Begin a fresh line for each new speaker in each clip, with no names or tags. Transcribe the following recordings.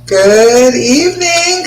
Good evening,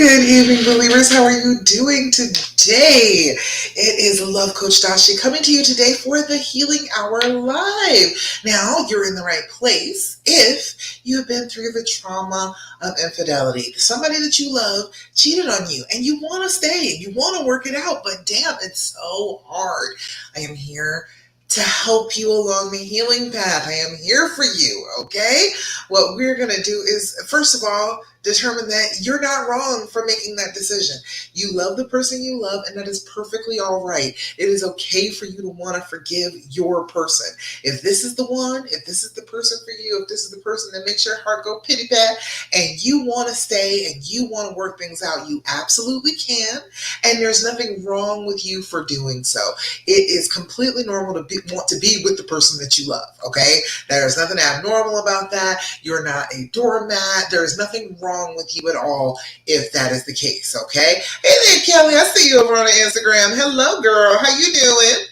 believers. How are you doing today? It is Love Coach Dasha coming to you today for the Healing Hour Live. Now, you're in the right place if you have been through the trauma of infidelity. Somebody that you love cheated on you and you want to stay, you want to work it out, but damn, it's so hard. I am here to help you along the healing path. I am here for you, okay? What we're going to do is, first of all, determine that you're not wrong for making that decision. You love the person you love, and that is perfectly all right. It is okay for you to want to forgive your person. If this is the one, if this is the person for you, if this is the person that makes your heart go pity pat, and you want to stay and you want to work things out, you absolutely can. And there's nothing wrong with you for doing so. It is completely normal to want to be with the person that you love, okay? There's nothing abnormal about that. You're not a doormat. There's nothing wrong with you at all if that is the case, okay? Hey there, Kelly. I see you over on Instagram. Hello, girl. How you doing?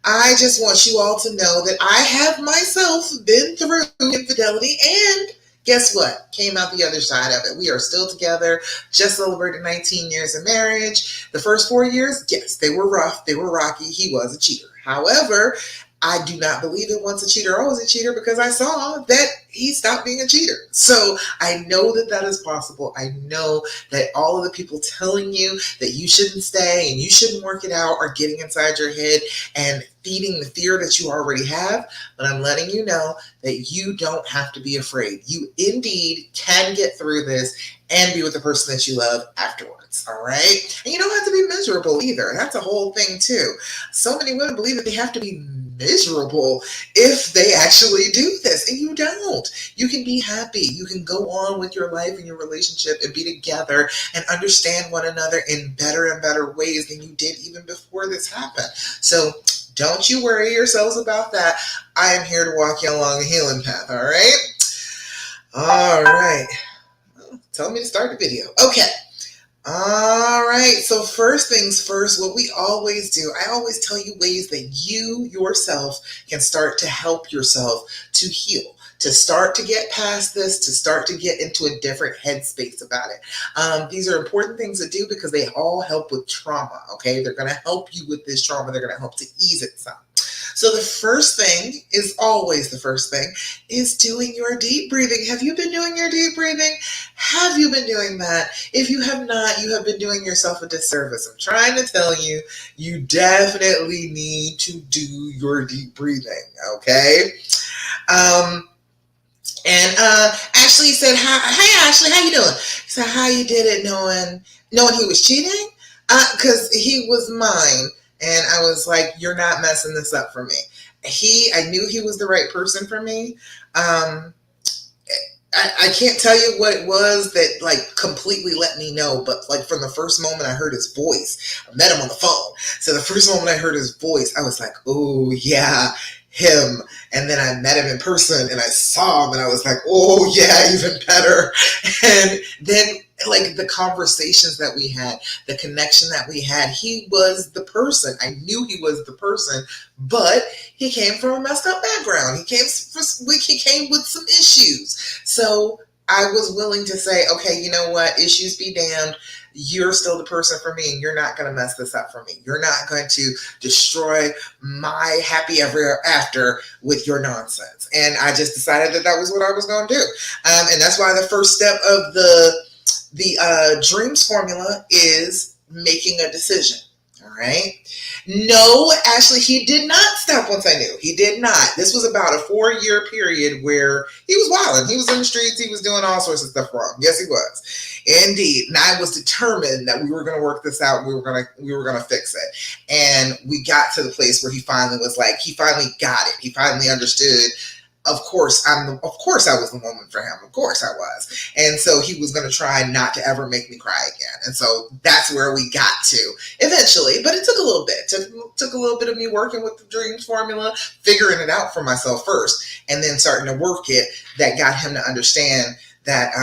I just want you all to know that I have myself been through infidelity, and guess what? Came out the other side of it. We are still together, just celebrated 19 years of marriage. The first 4 years, yes, they were rough. They were rocky. He was a cheater. However, I do not believe that once a cheater, always a cheater, because I saw that he stopped being a cheater. So I know that that is possible. I know that all of the people telling you that you shouldn't stay and you shouldn't work it out are getting inside your head and feeding the fear that you already have. But I'm letting you know that you don't have to be afraid. You indeed can get through this and be with the person that you love afterwards. All right. And you don't have to be miserable either. That's a whole thing too. So many women believe that they have to be miserable if they actually do this, and you don't. You can be happy. You can go on with your life and your relationship and be together and understand one another in better and better ways than you did even before this happened. So don't you worry yourselves about that. I am here to walk you along the healing path. All right. All right. Tell me to start the video. Okay. All right. So first things first, what we always do, I always tell you ways that you yourself can start to help yourself to heal, to start to get past this, to start to get into a different headspace about it. These are important things to do because they all help with trauma. Okay. They're going to help you with this trauma. They're going to help to ease it some. So the first thing is always the first thing is doing your deep breathing. Have you been doing your deep breathing? Have you been doing that? If you have not, you have been doing yourself a disservice. I'm trying to tell you, you definitely need to do your deep breathing, okay? And Ashley said, "Hi, Ashley, how you doing?" So how you did it knowing he was cheating? Because he was mine. And I was like, you're not messing this up for me. I knew he was the right person for me. I can't tell you what it was that like completely let me know, but like from the first moment I heard his voice, I met him on the phone. So the first moment I heard his voice, I was like, oh yeah, him. And then I met him in person and I saw him and I was like, oh yeah, even better. And then like the conversations that we had, the connection that we had, he was the person. I knew he was the person, but he came from a messed up background. He came with some issues. So I was willing to say, okay, you know what? Issues be damned. You're still the person for me, and you're not going to mess this up for me. You're not going to destroy my happy ever after with your nonsense. And I just decided that was what I was going to do. And that's why the first step of the dreams formula is making a decision. All right. No, Ashley, he did not stop once I knew. He did not. This was about a 4-year period where he was wilding. He was in the streets. He was doing all sorts of stuff wrong. Yes, he was. Indeed. And I was determined that we were going to work this out. We were going to fix it. And we got to the place where he finally got it. He finally understood. Of course, I was the woman for him. Of course I was. And so he was going to try not to ever make me cry again. And so that's where we got to eventually, but it took a little bit. It took a little bit of me working with the dreams formula, figuring it out for myself first, and then starting to work it that got him to understand that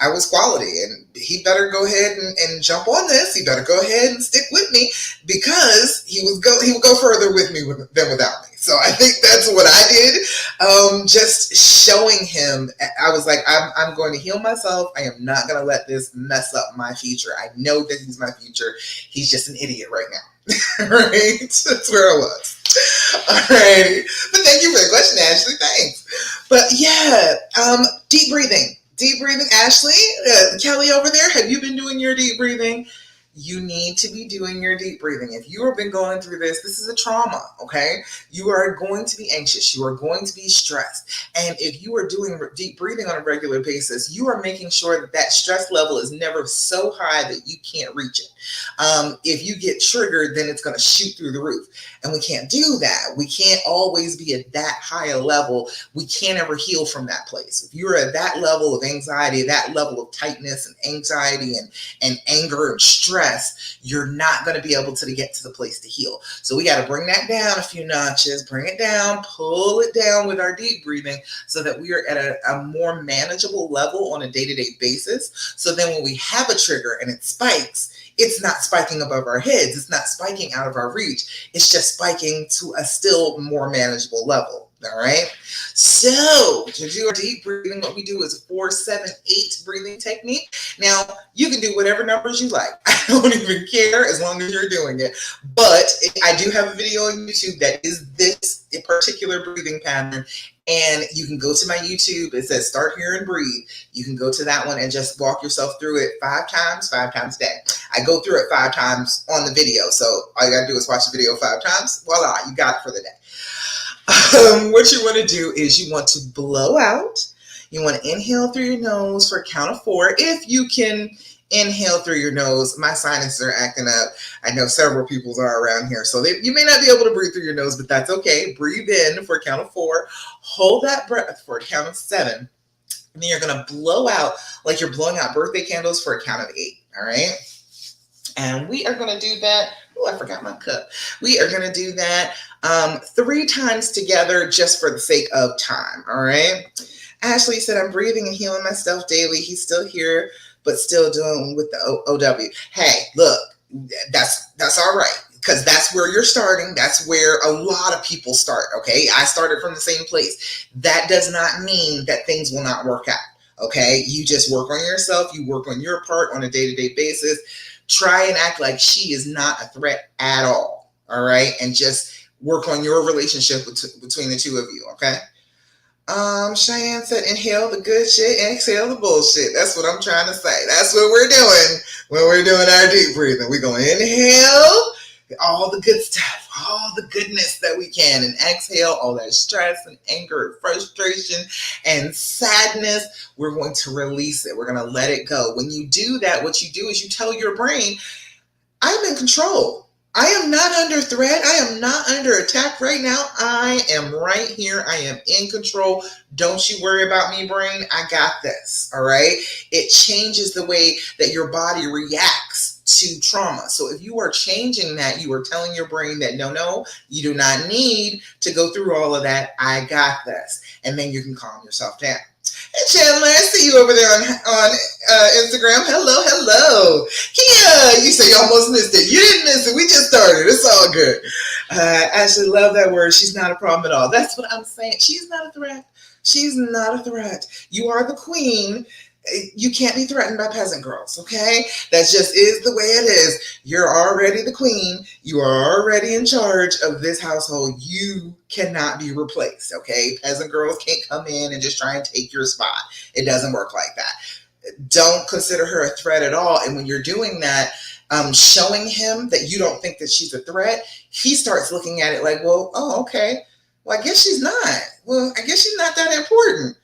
I was quality, and he better go ahead and jump on this. He better go ahead and stick with me, because he would go further with me than without me. So I think that's what I did. Just showing him, I was like, I'm going to heal myself. I am not going to let this mess up my future. I know that he's my future. He's just an idiot right now. Right? That's where I was. All right. But thank you for the question, Ashley. Thanks. But yeah, deep breathing. Deep breathing. Ashley, Kelly over there, have you been doing your deep breathing? You need to be doing your deep breathing. If you have been going through this is a trauma, okay? You are going to be anxious. You are going to be stressed. And if you are doing deep breathing on a regular basis, you are making sure that that stress level is never so high that you can't reach it. If you get triggered, then it's going to shoot through the roof. And we can't do that. We can't always be at that high a level. We can't ever heal from that place. If you're at that level of anxiety, that level of tightness and anxiety and anger and stress, you're not going to be able to get to the place to heal. So we got to bring that down a few notches, bring it down, pull it down with our deep breathing, so that we are at a more manageable level on a day-to-day basis. So then when we have a trigger and it spikes, it's not spiking above our heads. It's not spiking out of our reach. It's just spiking to a still more manageable level. All right. So to do our deep breathing, what we do is 4-7-8 breathing technique. Now you can do whatever numbers you like. I don't even care, as long as you're doing it. But I do have a video on YouTube that is this particular breathing pattern. And you can go to my YouTube. It says start here and breathe. You can go to that one and just walk yourself through it 5 times a day. I go through it 5 times on the video. So all you got to do is watch the video 5 times. Voila, you got it for the day. What you want to do is you want to blow out. You want to inhale through your nose for a count of 4. If you can inhale through your nose. My sinuses are acting up. I know several people are around here. So you may not be able to breathe through your nose, but that's okay. Breathe in for a count of 4. Hold that breath for a count of 7. And then you're going to blow out like you're blowing out birthday candles for a count of 8. All right. And we are going to do that. Oh, I forgot my cup. We are going to do that 3 times together just for the sake of time. All right. Ashley said, I'm breathing and healing myself daily. He's still here, but still doing with the OW. Hey, look, that's all right. Because that's where you're starting. That's where a lot of people start. Okay. I started from the same place. That does not mean that things will not work out. Okay. You just work on yourself. You work on your part on a day-to-day basis. Try and act like she is not a threat at all. All right. And just work on your relationship between the two of you. Okay. Cheyenne said, inhale the good shit and exhale the bullshit. That's what I'm trying to say. That's what we're doing when we're doing our deep breathing. We're going to inhale all the good stuff, all the goodness that we can, and exhale all that stress and anger and frustration and sadness. We're going to release it. We're going to let it go. When you do that, what you do is you tell your brain, I'm in control. I am not under threat. I am not under attack right now. I am right here. I am in control. Don't you worry about me, brain. I got this. All right. It changes the way that your body reacts to trauma. So if you are changing that, you are telling your brain that no, you do not need to go through all of that. I got this. And then you can calm yourself down. Hey, Chandler, I see you over there on Instagram. Hello. Kia, you say you almost missed it. You didn't miss it. We just started. It's all good. Ashley, love that word. She's not a problem at all. That's what I'm saying. She's not a threat. She's not a threat. You are the queen. You can't be threatened by peasant girls, okay? That just is the way it is. You're already the queen. You are already in charge of this household. You cannot be replaced, okay? Peasant girls can't come in and just try and take your spot. It doesn't work like that. Don't consider her a threat at all. And when you're doing that, showing him that you don't think that she's a threat, he starts looking at it like, well, oh, okay. Well, I guess she's not. Well, I guess she's not that important.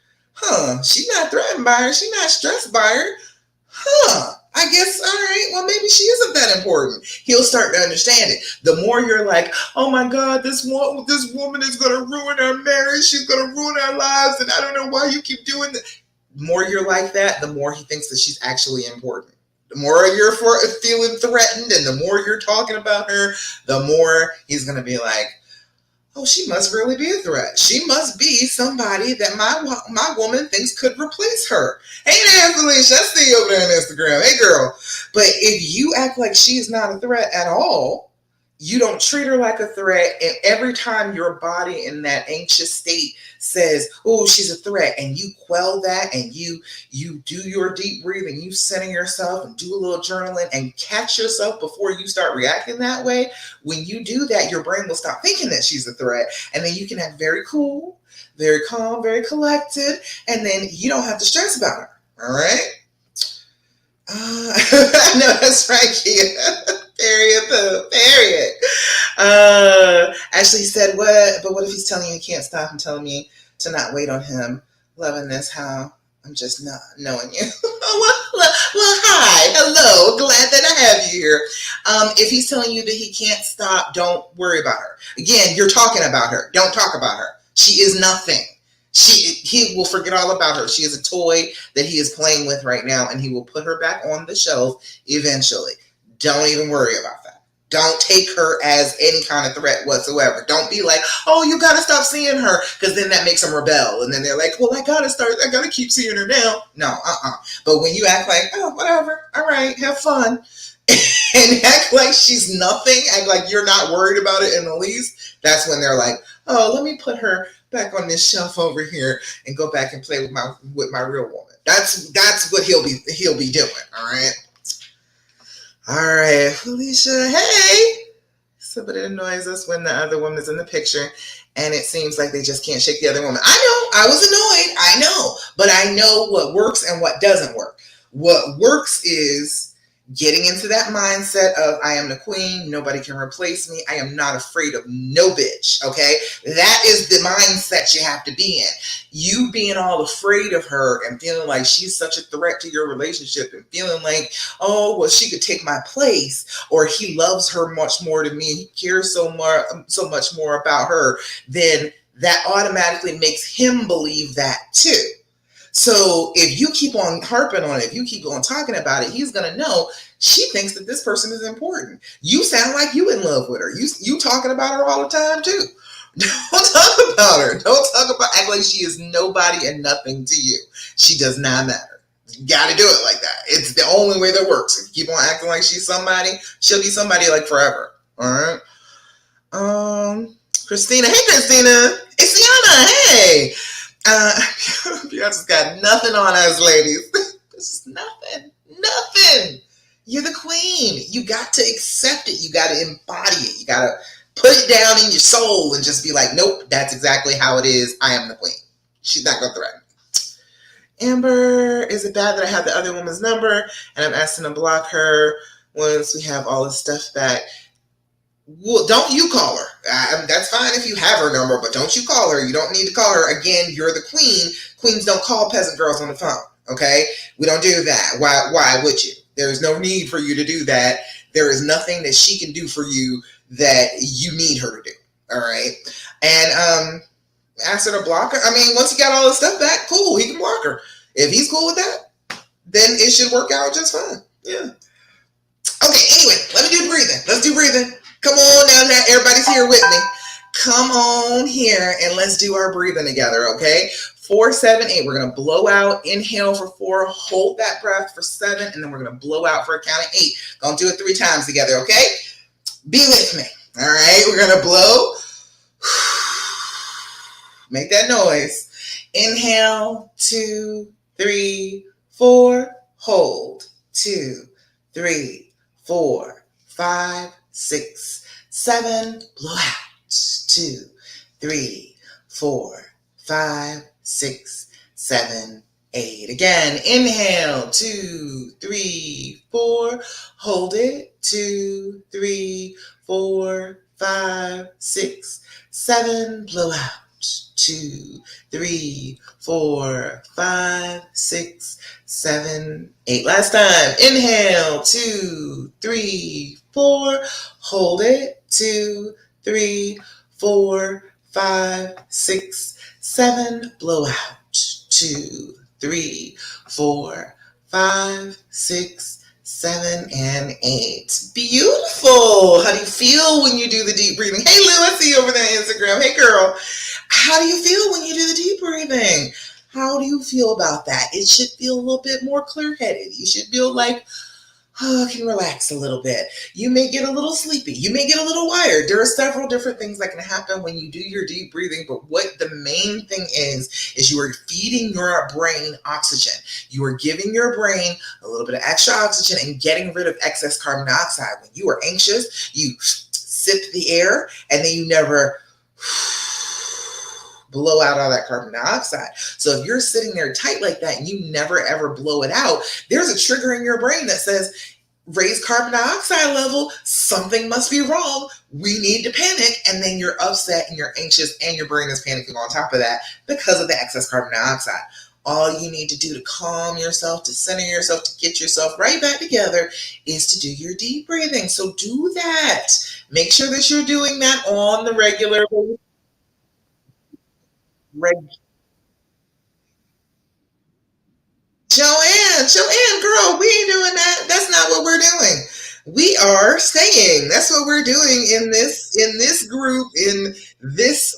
She's not threatened by her. She's not stressed by her. I guess, all right, well, maybe she isn't that important. He'll start to understand it. The more you're like, oh my God, this woman is going to ruin our marriage. She's going to ruin our lives. And I don't know why you keep doing that. The more you're like that, the more he thinks that she's actually important. The more you're feeling threatened and the more you're talking about her, the more he's going to be like, Oh, she must really be a threat. She must be somebody that my woman thinks could replace her. Hey there, Felicia. I see you over there on Instagram. Hey, girl. But if you act like she's not a threat at all, you don't treat her like a threat, and every time your body in that anxious state says, "Oh, she's a threat," and you quell that, and you do your deep breathing, you center yourself, and do a little journaling, and catch yourself before you start reacting that way. When you do that, your brain will stop thinking that she's a threat, and then you can act very cool, very calm, very collected, and then you don't have to stress about her. All right. No, that's right, Kia. Period, boo. Period. Ashley said, what? But what if he's telling you he can't stop and telling me to not wait on him? Loving this, how I'm just not knowing you. Well, hi. Hello. Glad that I have you here. If he's telling you that he can't stop, don't worry about her. Again, you're talking about her. Don't talk about her. She is nothing. He will forget all about her. She is a toy that he is playing with right now, and he will put her back on the shelf eventually. Don't even worry about that. Don't take her as any kind of threat whatsoever. Don't be like, oh, you gotta stop seeing her, because then that makes them rebel, and then they're like, well, I gotta keep seeing her now. No, But when you act like, oh, whatever, all right, have fun, and act like she's nothing, act like you're not worried about it in the least, that's when they're like, oh, let me put her back on this shelf over here and go back and play with my real woman. That's what he'll be doing. All right, Felicia. Hey. Somebody annoys us when the other woman is in the picture, and it seems like they just can't shake the other woman. I know. I was annoyed. I know, but I know what works and what doesn't work. What works is getting into that mindset of I am the queen, nobody can replace me, I am not afraid of no bitch, okay? That is the mindset you have to be in. You being all afraid of her and feeling like she's such a threat to your relationship and feeling like, oh, well, she could take my place, or he loves her much more than me, he cares so much more about her, then that automatically makes him believe that too. So if you keep on harping on it, if you keep on talking about it, he's going to know she thinks that this person is important. You sound like you in love with her. You talking about her all the time too. Don't talk about her. Don't talk about, act like she is nobody and nothing to you. She does not matter. You got to do it like that. It's the only way that works. If you keep on acting like she's somebody, she'll be somebody like forever. All right. Christina. Hey, Christina. It's Yana. Hey. Beyonce's got nothing on us, ladies. This is nothing. Nothing. You're the queen. You got to accept it. You got to embody it. You got to put it down in your soul and just be like, nope, that's exactly how it is. I am the queen. She's not going to threaten me. Amber, is it bad that I have the other woman's number and I'm asking to block her once we have all this stuff back? Well, don't you call her. That's fine if you have her number, but don't you call her. You don't need to call her. Again, you're the queen. Queens don't call peasant girls on the phone, okay? We don't do that. Why would you? There is no need for you to do that. There is nothing that she can do for you that you need her to do, all right? And ask her to block her. I mean, once he got all his stuff back, cool, he can block her. If he's cool with that, then it should work out just fine. Yeah. Okay, anyway, let me do breathing. Let's do breathing. Come on now, everybody's here with me. Come on here and let's do our breathing together, okay? 4, 7, 8. We're going to blow out. Inhale for 4. Hold that breath for 7. And then we're going to blow out for a count of 8. Gonna do it 3 times together, okay? Be with me. All right, we're going to blow. Make that noise. Inhale, 2, 3, 4. Hold. 2, 3, 4, 5, 6, 7. Blow out. 2, 3, 4, 5, 6, 7, 8. Again, inhale. 2, 3, 4. Hold it. 2, 3, 4, 5, 6, 7. Blow out. 2, 3, 4, 5, 6, 7, 8. Last time. Inhale. 2, 3, 4. Hold it. 2, 3, 4, 5, 6, 7. Blow out. 2, 3, 4, 5, 6, 7 and 8. Beautiful. How do you feel when you do the deep breathing? Hey, Lou, I see you over there on Instagram. Hey, girl. How do you feel when you do the deep breathing? How do you feel about that? It should feel a little bit more clear headed. You should feel like, oh, I can relax a little bit. You may get a little sleepy. You may get a little wired. There are several different things that can happen when you do your deep breathing, but what the main thing is you are feeding your brain oxygen. You are giving your brain a little bit of extra oxygen and getting rid of excess carbon dioxide. When you are anxious, you sip the air and then you never blow out all that carbon dioxide. So if you're sitting there tight like that and you never ever blow it out, there's a trigger in your brain that says, raise carbon dioxide level, something must be wrong, we need to panic. And then you're upset and you're anxious and your brain is panicking on top of that because of the excess carbon dioxide. All you need to do to calm yourself, to center yourself, to get yourself right back together is to do your deep breathing. So do that. Make sure that you're doing that on the regular. Joanne, girl, we ain't doing that. That's not what we're doing. We are staying. That's what we're doing in this group, in this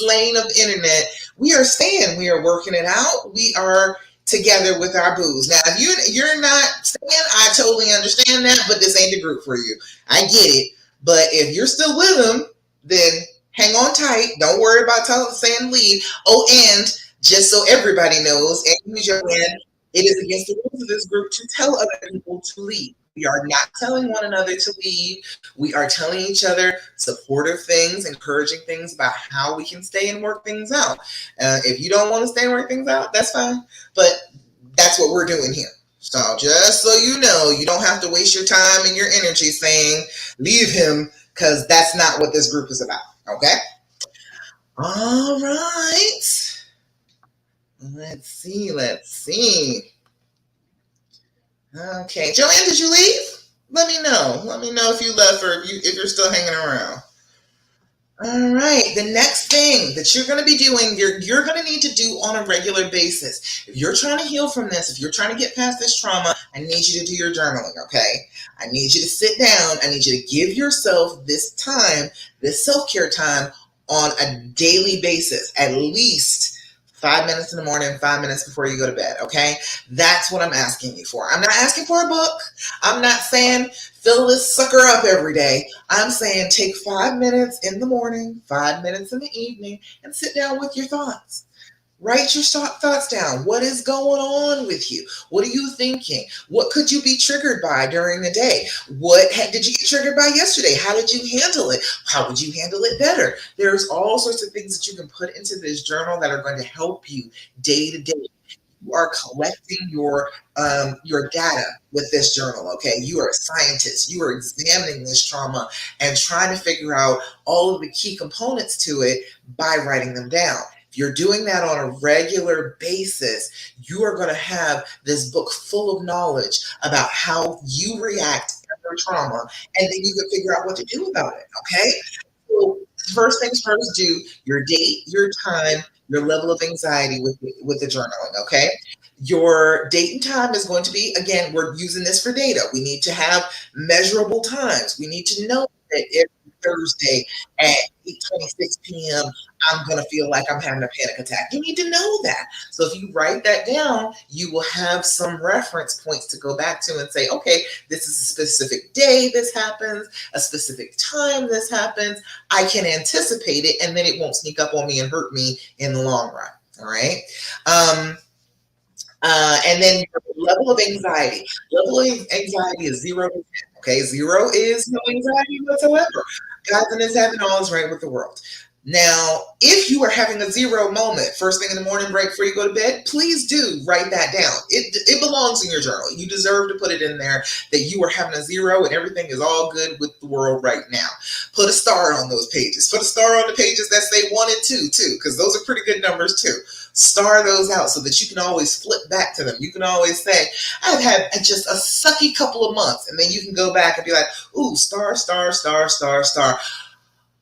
lane of internet. We are staying. We are working it out. We are together with our booze. Now, if you're not staying, I totally understand that, but this ain't the group for you. I get it. But if you're still with them, then hang on tight. Don't worry about saying leave. Oh, and just so everybody knows, and Joanne, it is against the rules of this group to tell other people to leave. We are not telling one another to leave. We are telling each other supportive things, encouraging things about how we can stay and work things out. If you don't want to stay and work things out, that's fine. But that's what we're doing here. So just so you know, you don't have to waste your time and your energy saying, leave him, because that's not what this group is about. Okay? All right. Let's see. Okay, Joanne, did you leave? Let me know. Let me know if you left or if you're still hanging around. All right. The next thing that you're going to be doing, you're going to need to do on a regular basis. If you're trying to heal from this, if you're trying to get past this trauma, I need you to do your journaling, okay? I need you to sit down. I need you to give yourself this time, this self-care time on a daily basis, at least 5 minutes in the morning, 5 minutes before you go to bed, okay? That's what I'm asking you for. I'm not asking for a book. I'm not saying fill this sucker up every day. I'm saying take 5 minutes in the morning, 5 minutes in the evening, and sit down with your thoughts. Write your thoughts down. What is going on with you? What are you thinking? What could you be triggered by during the day? What did you get triggered by yesterday? How did you handle it? How would you handle it better? There's all sorts of things that you can put into this journal that are going to help you day to day. You are collecting your data with this journal, okay? You are a scientist. You are examining this trauma and trying to figure out all of the key components to it by writing them down. If you're doing that on a regular basis, you are going to have this book full of knowledge about how you react under trauma, and then you can figure out what to do about it, okay? So first things first, do your date, your time, your level of anxiety with the journaling, okay? Your date and time is going to be, again, we're using this for data. We need to have measurable times. We need to know that every Thursday at 8:26 p.m., I'm going to feel like I'm having a panic attack. You need to know that. So if you write that down, you will have some reference points to go back to and say, okay, this is a specific day this happens, a specific time this happens. I can anticipate it, and then it won't sneak up on me and hurt me in the long run. All right. And then your level of anxiety. Level of anxiety is 0 to 10. Okay, 0 is no anxiety whatsoever. God is having all is right with the world. Now, if you are having a 0 moment, first thing in the morning, right before you go to bed, please do write that down. It belongs in your journal. You deserve to put it in there that you are having a 0 and everything is all good with the world right now. Put a star on those pages. Put a star on the pages that say 1 and 2 too, because those are pretty good numbers too. Star those out so that you can always flip back to them. You can always say, I've had just a sucky couple of months. And then you can go back and be like, ooh, star, star, star, star, star.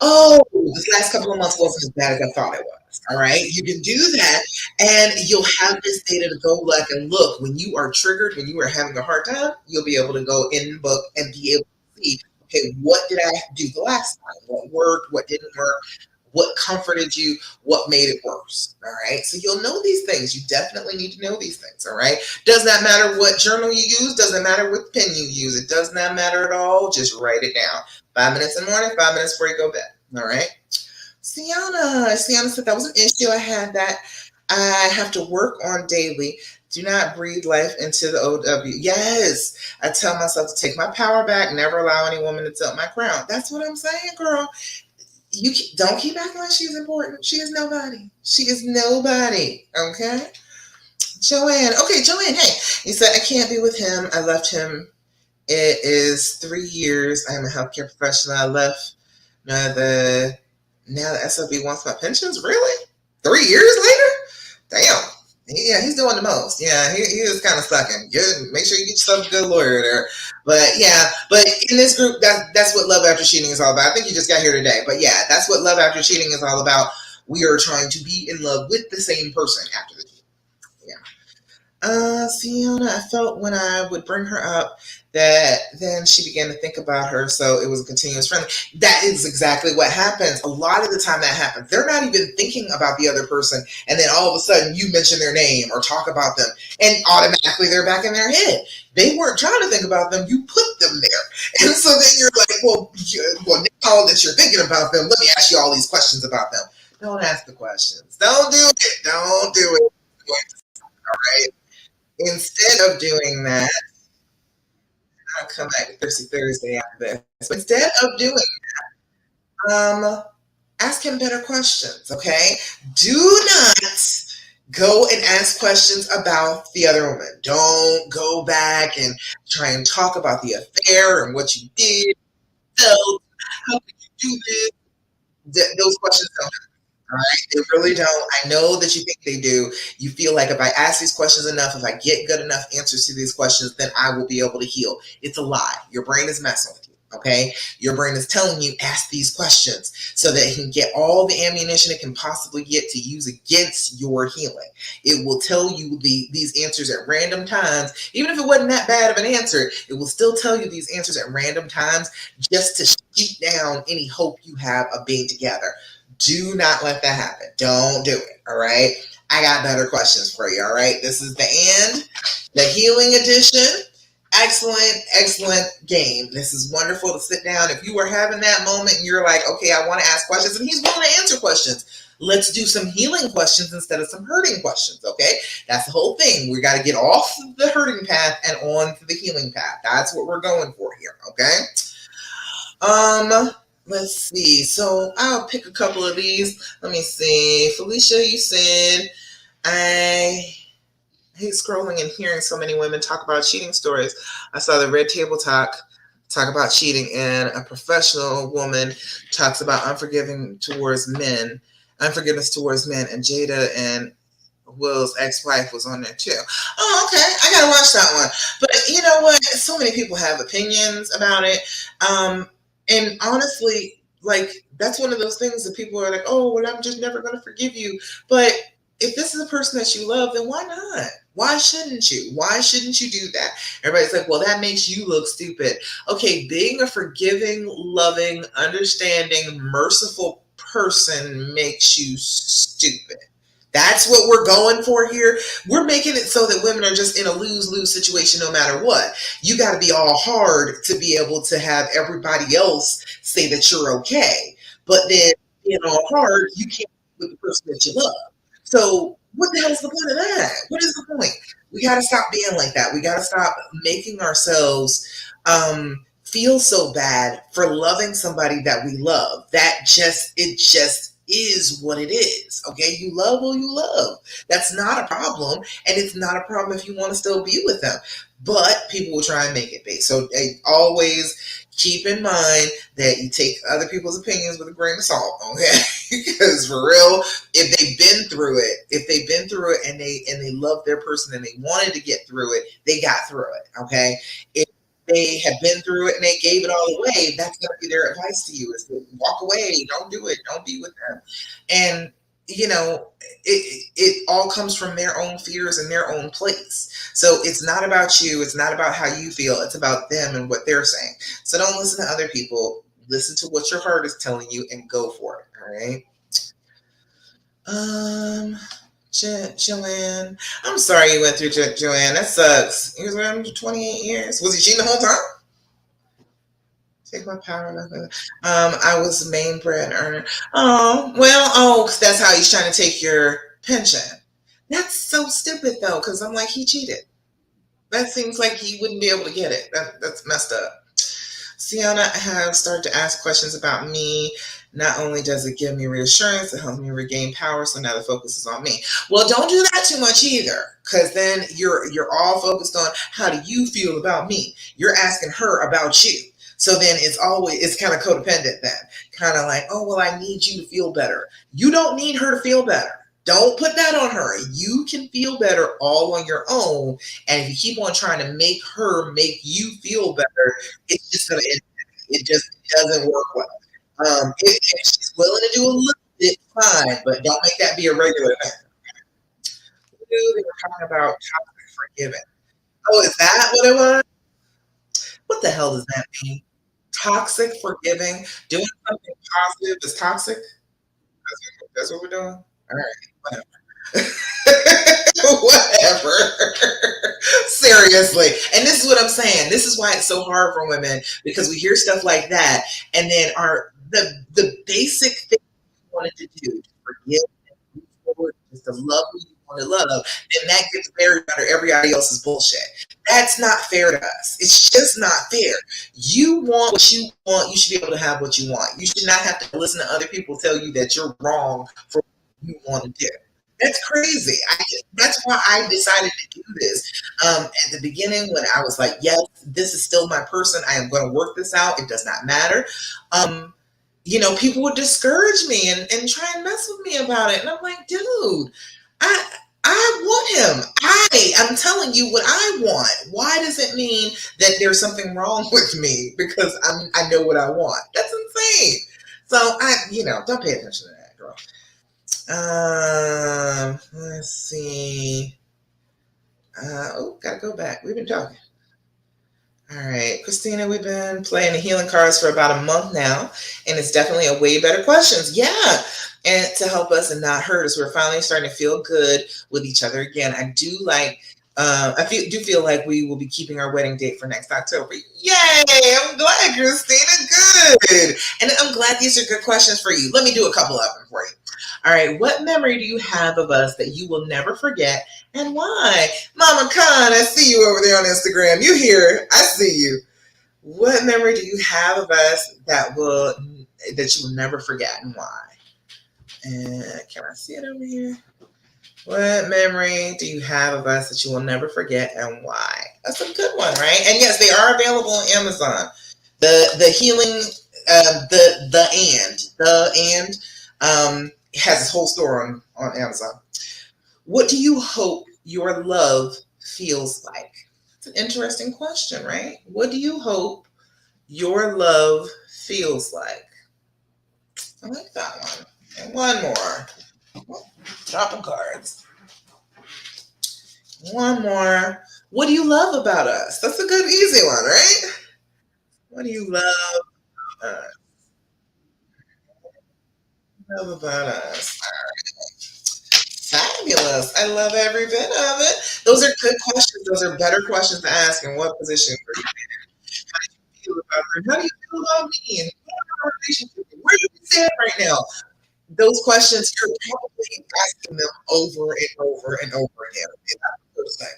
Oh, this last couple of months wasn't as bad as I thought it was. All right, you can do that, and you'll have this data to go back and look when you are triggered, when you are having a hard time. You'll be able to go in the book and be able to see, okay, what did I do the last time? What worked? What didn't work? What comforted you? What made it worse? All right, so you'll know these things. You definitely need to know these things. All right, does not matter what journal you use. Doesn't matter what pen you use. It does not matter at all. Just write it down. 5 minutes in the morning. 5 minutes before you go to bed. All right. Sienna said that was an issue I had that I have to work on daily. Do not breathe life into the OW. Yes, I tell myself to take my power back, never allow any woman to tilt my crown. That's what I'm saying, girl. Don't keep acting like she's important. She is nobody. She is nobody. Okay, Joanne. Okay, Joanne. Hey, you said I can't be with him. I left him. It is 3 years. I am a healthcare professional. I left. Now the SLB wants my pensions? Really? 3 years later? Damn. Yeah, he's doing the most. Yeah, he is kind of sucking. Make sure you get yourself a good lawyer there. But yeah, but in this group, that's what Love After Cheating is all about. I think you just got here today. But yeah, that's what Love After Cheating is all about. We are trying to be in love with the same person after the cheating. Yeah. Sienna, I felt when I would bring her up that then she began to think about her, so it was a continuous friendly. That is exactly what happens. A lot of the time that happens. They're not even thinking about the other person, and then all of a sudden you mention their name or talk about them, and automatically they're back in their head. They weren't trying to think about them, you put them there. And so then you're like, well, now that you're thinking about them, let me ask you all these questions about them. Don't ask the questions. Don't do it. Don't do it. All right. Instead of doing that, I'll come back to Thirsty Thursday after this. But instead of doing, um, ask him better questions. Okay, do not go and ask questions about the other woman. Don't go back and try and talk about the affair and what you did. So, how could you do this? Those questions don't. All right, they really don't. I know that you think they do. You feel like if I ask these questions enough, if I get good enough answers to these questions, then I will be able to heal. It's a lie. Your brain is messing with you. Okay, your brain is telling you ask these questions so that it can get all the ammunition it can possibly get to use against your healing. It will tell you these answers at random times, even if it wasn't that bad of an answer. It will still tell you these answers at random times just to shoot down any hope you have of being together. Do not let that happen. Don't do it. All right. I got better questions for you. All right. This is the end, the healing edition. Excellent, excellent game. This is wonderful to sit down. If you are having that moment and you're like, okay, I want to ask questions, and he's willing to answer questions, let's do some healing questions instead of some hurting questions. Okay. That's the whole thing. We got to get off the hurting path and on to the healing path. That's what we're going for here. Okay. Let's see. So I'll pick a couple of these. Let me see. Felicia, you said I hate scrolling and hearing so many women talk about cheating stories. I saw the Red Table talk about cheating, and a professional woman talks about unforgiveness towards men, and Jada and Will's ex-wife was on there too. Oh, okay. I gotta watch that one. But you know what? So many people have opinions about it. And honestly, like that's one of those things that people are like, oh, well, I'm just never gonna forgive you. But if this is a person that you love, then why not? Why shouldn't you? Why shouldn't you do that? Everybody's like, well, that makes you look stupid. Okay, being a forgiving, loving, understanding, merciful person makes you stupid. That's what we're going for here. We're making it so that women are just in a lose-lose situation no matter what. You got to be all hard to be able to have everybody else say that you're okay. But then being all hard, you can't be with the person that you love. So what the hell is the point of that? What is the point? We got to stop being like that. We got to stop making ourselves feel so bad for loving somebody that we love. It just is what it is. Okay, you love who you love. That's not a problem, and it's not a problem if you want to still be with them. But people will try and make it big. So always keep in mind that you take other people's opinions with a grain of salt. Okay, because for real, if they've been through it, and they love their person and they wanted to get through it, they got through it. Okay. If they have been through it and they gave it all away, that's going to be their advice to you is to walk away. Don't do it. Don't be with them. And you know, it all comes from their own fears and their own place. So it's not about you. It's not about how you feel. It's about them and what they're saying. So don't listen to other people. Listen to what your heart is telling you and go for it. All right. Um, Joanne. I'm sorry you went through Joanne. That sucks. He was with him for 28 years. Was he cheating the whole time? Take my power. I was the main bread earner. Oh, well, oh, 'cause that's how he's trying to take your pension. That's so stupid though, because I'm like, he cheated. That seems like he wouldn't be able to get it. That's messed up. Sienna has started to ask questions about me. Not only does it give me reassurance, it helps me regain power. So now the focus is on me. Well, don't do that too much either, because then you're all focused on how do you feel about me. You're asking her about you. So then it's kind of codependent then. Kind of like, oh well, I need you to feel better. You don't need her to feel better. Don't put that on her. You can feel better all on your own. And if you keep on trying to make her make you feel better, it's just gonna it just doesn't work well. If she's willing to do a little bit, fine, but don't make that be a regular thing. They were talking about toxic forgiving. Oh, is that what it was? What the hell does that mean? Toxic forgiving, doing something positive is toxic. That's what we're doing. All right, whatever. Seriously. And this is what I'm saying. This is why it's so hard for women because we hear stuff like that and then the basic thing we wanted to do, to forgive and move forward, just to love who you want to love, then that gets buried under everybody else's bullshit. That's not fair to us. It's just not fair. You want what you want, you should be able to have what you want. You should not have to listen to other people tell you that you're wrong for what you want to do. That's crazy. That's why I decided to do this. At the beginning, when I was like, yes, this is still my person. I am going to work this out. It does not matter. Um, people would discourage me and try and mess with me about it. And I'm like, dude, I I want him. I'm telling you what I want. Why does it mean that there's something wrong with me because I know what I want? That's insane. So don't pay attention to that, girl. Let's see. Gotta go back. We've been talking. All right, Christina, we've been playing the healing cards for about a month now, and it's definitely a way better questions. Yeah, and to help us and not hurt us, we're finally starting to feel good with each other again. I do like. Do feel like we will be keeping our wedding date for next October. Yay! I'm glad, Christina. Good, and I'm glad these are good questions for you. Let me do a couple of them for you. All right, what memory do you have of us that you will never forget, and why? Mama Khan, I see you over there on Instagram. You here? I see you. What memory do you have of us that you will never forget, and why? And can I see it over here? What memory do you have of us that you will never forget, and why? That's a good one, right? And yes, they are available on Amazon. The healing, has its whole store on Amazon. What do you hope your love feels like? It's an interesting question, right? What do you hope your love feels like? I like that one. And one more. Dropping cards. One more. What do you love about us? That's a good, easy one, right? What do you uh, love about us? Fabulous. I love every bit of it. Those are good questions. Those are better questions to ask. In what position were you feel about her? How do you feel about me? And what our relationship? Where do we stand right now? Those questions you're probably asking them over and over and over again. And that's the first thing.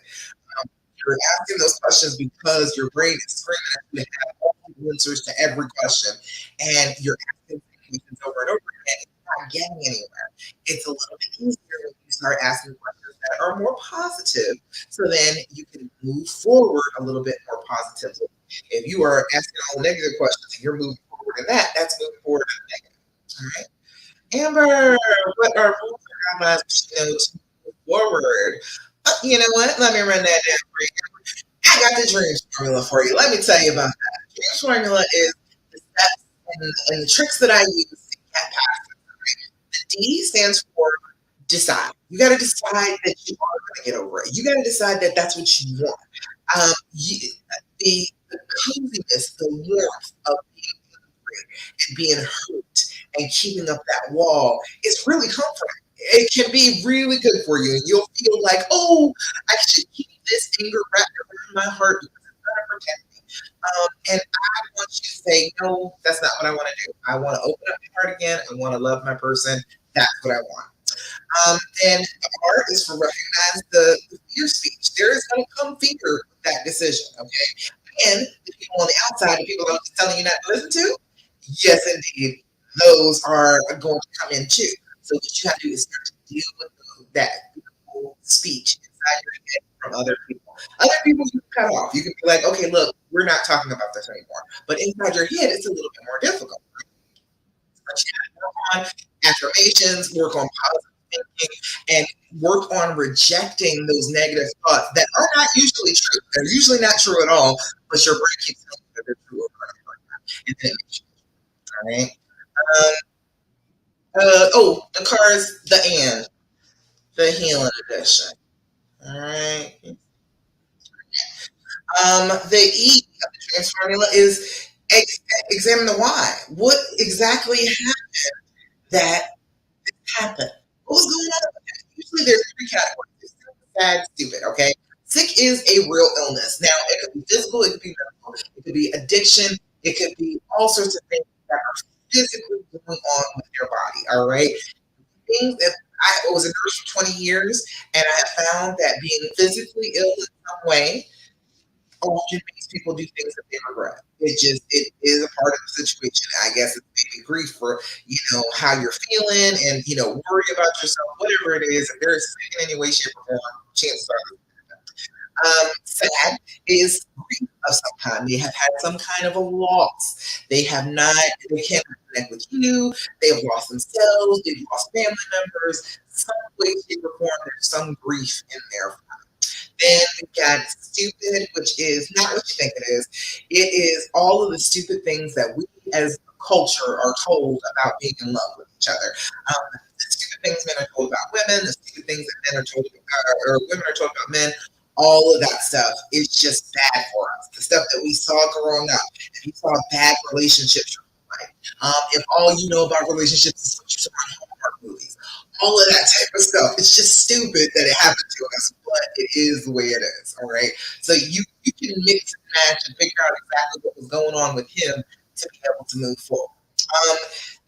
You're asking those questions because your brain is screaming at you to have all the answers to every question, and you're asking questions over and over again. It's not getting anywhere. It's a little bit easier when you start asking questions that are more positive, so then you can move forward a little bit more positively. If you are asking all negative questions and you're moving forward in that's moving forward in the negative. All right. Amber, what are rules and guidelines to move forward? You know what? Let me run that down for you. I got the dreams formula for you. Let me tell you about that. Dreams formula is the steps and the tricks that I use to get past D stands for decide. You got to decide that you are going to get over it. You got to decide that that's what you want. The coziness, the warmth of being angry and being hurt and keeping up that wall is really comforting. It can be really good for you, and you'll feel like, oh, I should keep this anger wrapped around my heart because it's going to protect me. And I want you to say, no, that's not what I want to do. I want to open up my heart again. I want to love my person. That's what I want. And the R is for recognize the fear speech. There is going to come fear with that decision, okay? And the people on the outside, the people I'm just telling you not to listen to, yes, indeed, those are going to come in too. So what you have to do is start to deal with that beautiful speech inside your head from other people. Other people you can cut off. You can be like, okay, look, we're not talking about this anymore. But inside your head, it's a little bit more difficult. But you have to work on affirmations, work on positive thinking, and work on rejecting those negative thoughts that are not usually true. They're usually not true at all, but your brain keeps telling you that they're true over and over again. And then it makes you, all right? The cards, the healing edition. All right. The E of the trans formula is examine the why. What exactly that happened? What was going on with that? Usually there's three categories: sad, stupid. Okay, sick is a real illness. Now it could be physical, it could be mental, it could be addiction, it could be all sorts of things that are physically going on with your body. All right, things that I was a nurse for 20 years, and I have found that being physically ill in some way often makes people do things that they regret. It is a part of the situation. I guess it's maybe grief for how you're feeling and worry about yourself, whatever it is. If there's sick in any way, shape, or form, chances are. Sad is grief of some kind. They have had some kind of a loss. They have not. They can't connect with you. They have lost themselves. They've lost family members. Some way, shape, or form. There's some grief in there. Then we got stupid, which is not what you think it is. It is all of the stupid things that we as a culture are told about being in love with each other. The stupid things men are told about women, the stupid things that men are told about, or women are told about men. All of that stuff is just bad for us. The stuff that we saw growing up, if you saw bad relationships, right? If all you know about relationships is what you saw in Hallmark movies, all of that type of stuff. It's just stupid that it happened to us, but it is the way it is. All right. So you can mix and match and figure out exactly what was going on with him to be able to move forward.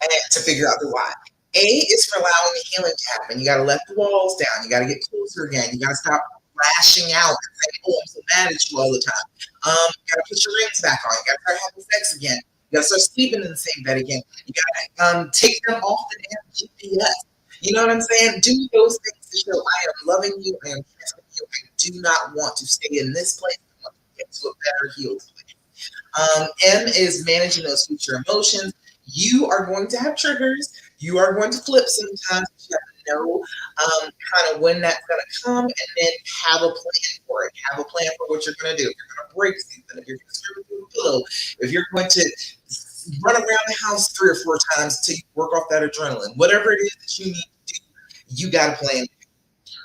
And to figure out the why. A is for allowing the healing to happen. You got to let the walls down. You got to get closer again. You got to stop lashing out and saying, "Oh, I'm so mad at you all the time." You got to put your rings back on. You got to start having sex again. You got to start sleeping in the same bed again. You got to take them off the damn GPS. You know what I'm saying? Do those things to show I am loving you, I am trusting you, I do not want to stay in this place. I want to get to a better healed place. M is managing those future emotions. You are going to have triggers. You are going to flip sometimes. You have to know kind of when that's going to come and then have a plan for it. Have a plan for what you're going to do. If you're going to break something, if you're going to scream through a pillow, if you're going to run around the house 3 or 4 times till you work off that adrenaline. Whatever it is that you need to do, you got a plan.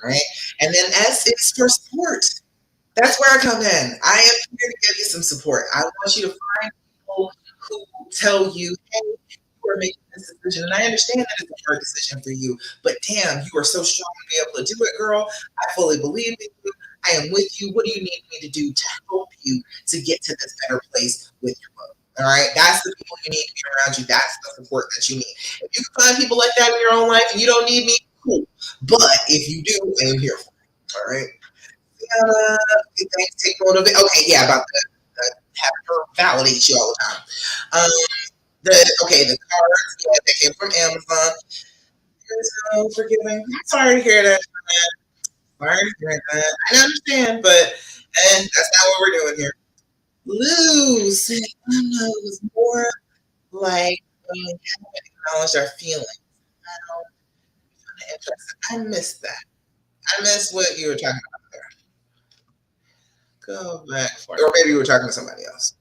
All right. And then S is for support. That's where I come in. I am here to give you some support. I want you to find people who tell you, hey, you are making this decision. And I understand that it's a hard decision for you, but damn, you are so strong to be able to do it, girl. I fully believe in you. I am with you. What do you need me to do to help you to get to this better place with your love? All right, that's the people you need to be around you. That's the support that you need. If you can find people like that in your own life and you don't need me, cool. But if you do, I am here for you. All right. Take note of it. Okay, yeah, about the having her validate you all the time. Um, the cards, yeah, that came from Amazon. You're so forgiving. I'm sorry to hear that. Sorry to hear that. I understand, but that's not what we're doing here. Lose. I don't know. It was more like acknowledge our feelings. Interesting. I missed that. I missed what you were talking about there. Go back for it. Or maybe you were talking to somebody else.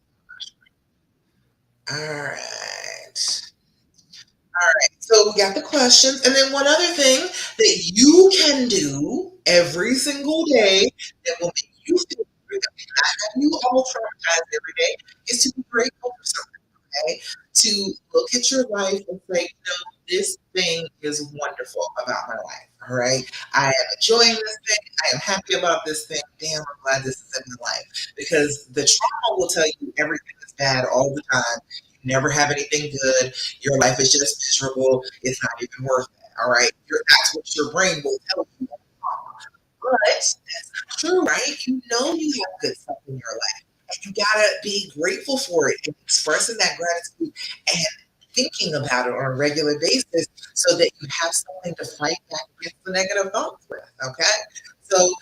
All right. All right. So So we got the questions. And then one other thing that you can do every single day that will make you feel good, that will not have you all traumatized every day, is to be grateful for something. Okay? To look at your life and say, this thing is wonderful about my life. All right. I am enjoying this thing. I am happy about this thing. Damn, I'm glad this is in my life. Because the trauma will tell you everything is bad all the time. You never have anything good. Your life is just miserable. It's not even worth it. All right. That's what your brain will tell you. But that's not true, right? You know you have good stuff in your life. And you gotta be grateful for it and expressing that gratitude and thinking about it on a regular basis so that you have something to fight back against the negative thoughts with. Okay. So,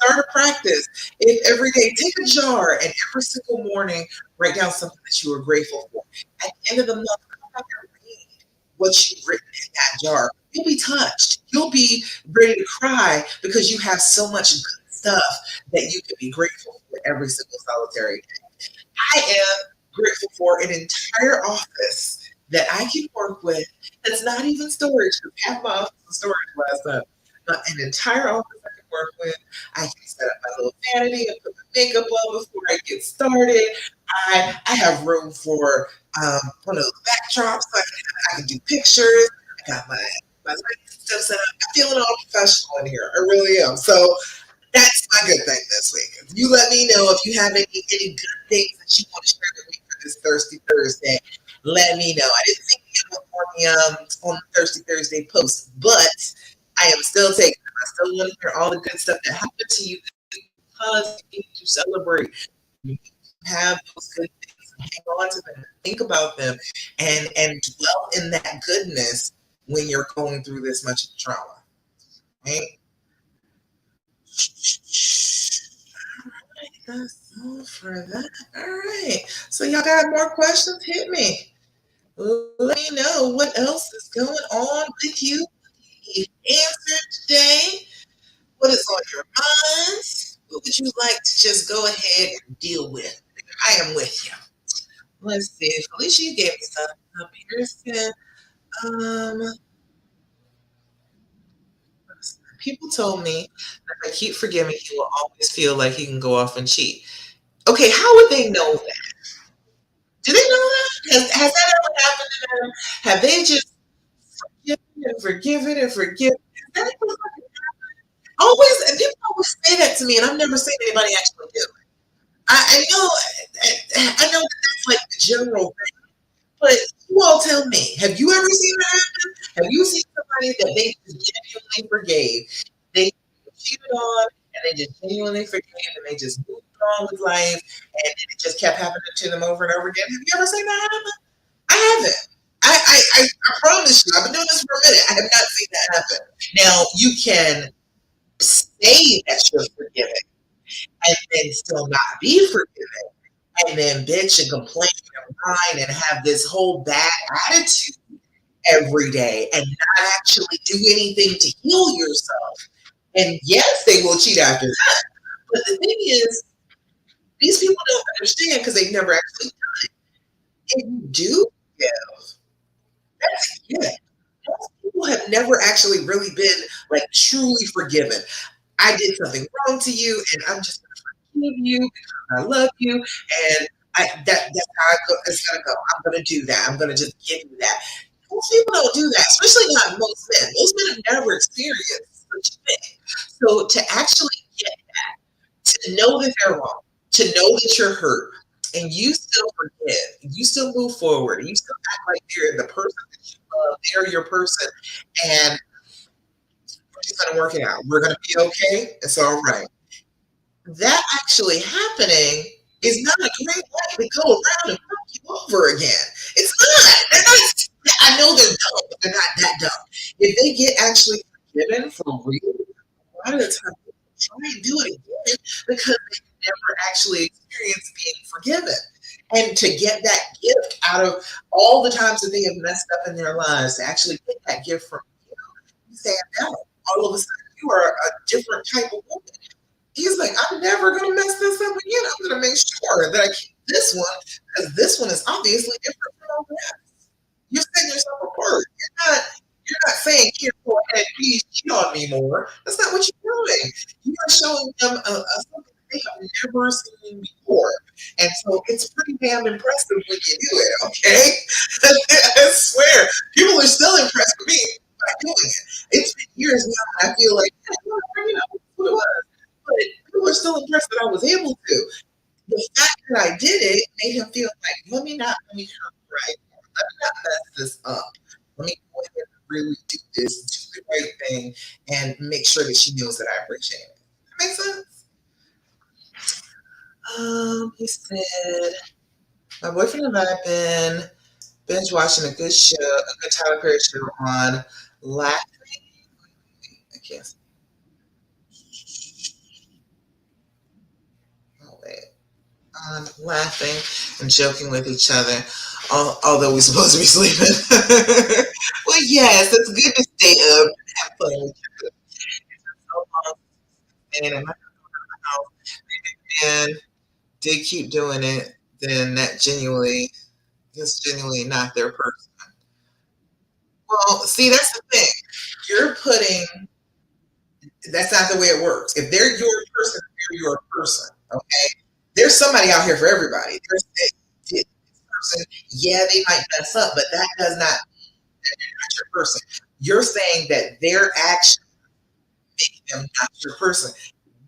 start a practice. If every day, take a jar and every single morning write down something that you are grateful for. At the end of the month, come back and read what you've written in that jar. You'll be touched. You'll be ready to cry because you have so much good stuff that you can be grateful for every single solitary day. I am grateful for an entire office that I can work with that's not even storage, because half my office was storage last time. But an entire office I can work with. I can set up my little vanity and put my makeup on before I get started. I have room for one of those backdrops so I can do pictures. I got my lights and stuff set up. I'm feeling all professional in here. I really am. So that's my good thing this week. You let me know if you have any good things that you want to share with me for this Thirsty Thursday. Let me know. I didn't think you would on the Thirsty Thursday post, but I am still taking them. I still want to hear all the good stuff that happened to you because you need to celebrate. You need to have those good things and hang on to them and think about them and dwell in that goodness when you're going through this much trauma. Right? That's all for that. All right. So y'all got more questions? Hit me. Let me know what else is going on with you. Answer today. What is on your mind? What would you like to just go ahead and deal with? I am with you. Let's see. Felicia, you gave me something up here. Said, um, people told me that if I keep forgiving, he will always feel like he can go off and cheat. Okay, how would they know that? Do they know that? Has that ever happened to them? Have they just forgiven and forgiven and forgiven? Has that ever always, and people always say that to me, and I've never seen anybody actually do it. I know that that's like the general thing, but you all tell me, have you ever seen that happen? Have you seen somebody that they just genuinely forgave? They cheated on, and they just genuinely forgave, and they just moved on with life, and it just kept happening to them over and over again. Have you ever seen that happen? I haven't. I promise you, I've been doing this for a minute. I have not seen that happen. Now, you can say that you're forgiving and then still not be forgiven, and then bitch and complain and whine and have this whole bad attitude every day and not actually do anything to heal yourself. And yes, they will cheat after that. But the thing is, these people don't understand because they've never actually done it. If you do give, that's it. Most people have never actually really been like truly forgiven. I did something wrong to you, and I'm just going to forgive you because I love you, and that's how it's gonna go. I'm gonna do that. I'm gonna just give you that. Most people don't do that, especially not most men. Most men have never experienced such a thing. So to actually get to know that they're wrong, to know that you're hurt, and you still forgive, you still move forward, you still act like you're the person that you love, they're your person, and we're just gonna work it out. We're gonna be okay. It's all right. That actually happening is not a great way to go around and fuck you over again. It's not. They're not. I know they're dumb, but they're not that dumb. If they get actually forgiven for real, a lot of the time people try and do it again because they've never actually experienced being forgiven. And to get that gift out of all the times that they have messed up in their lives, to actually get that gift from you stand out. All of a sudden, you are a different type of woman. He's like, I'm never going to mess this up again. I'm going to make sure that I keep this one because this one is obviously different from all the rest. You're setting yourself apart. You're not. saying, here, go ahead, please cheat on me more. That's not what you're doing. You are showing them something they have never seen before. And so it's pretty damn impressive when you do it, okay? I swear, people are still impressed with me by doing it. It's been years now, and I feel like, yeah, that's what it was. But people are still impressed that I was able to. The fact that I did it made him feel like, let me come right. Let me not mess this up. Let me go ahead and really do this, do the right thing, and make sure that she knows that I appreciate it. That makes sense? He said, my boyfriend and I have been binge watching a good Tyler Perry show on laughing. I can't. Oh wait. Laughing and joking with each other, although we're supposed to be sleeping. Well, yes, it's good to stay up and have fun with each other. So long staying in my house and did keep doing it, then that's genuinely not their person. Well, see, that's the thing. You're putting That's not the way it works. If they're your person, they're your person. Okay, there's somebody out here for everybody. This person, yeah, they might mess up, but that does not not your person. You're saying that their actions make them not your person.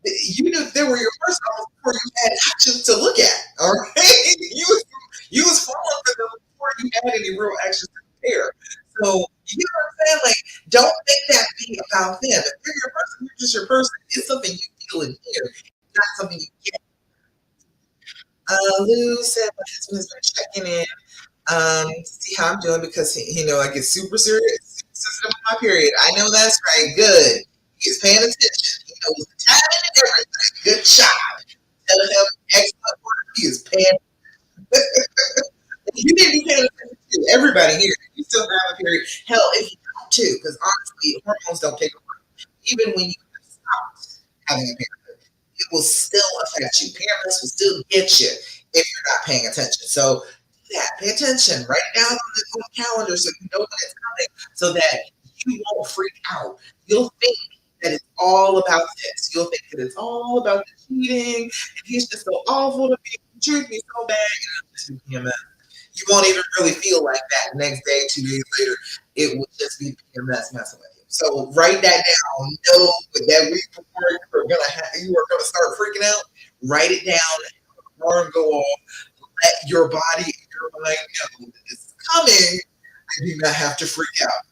You knew they were your person almost before you had actions to look at. All right, you was falling for them before you had any real actions to compare. So you know what I'm saying? Like, don't make that be about them. If they're your person, you're just your person. It's something you feel in here, not something you get. Lou said my husband has been checking in, see how I'm doing because I get super serious, sensitive with my period. I know that's right. Good. He's paying attention. He knows the timing and everything. Good job. Tell him excellent work. He is paying. You need to be paying attention to everybody here. You still have a period. Hell, if you don't too, because honestly, hormones don't take a break. Even when you stop having a period, it will still affect you. PMS will still get you if you're not paying attention. So yeah, pay attention. Write it down on the calendar so you know when it's coming, so that you won't freak out. You'll think that it's all about this. You'll think that it's all about the cheating, and he's just so awful to me. He treats me so bad. Just be PMS. You won't even really feel like that next day, 2 days later. It will just be PMS messing with you. So write that down. Know that week before you are gonna start freaking out. Write it down. Alarm go off. Let your body and your mind know that this is coming. And you not have to freak out.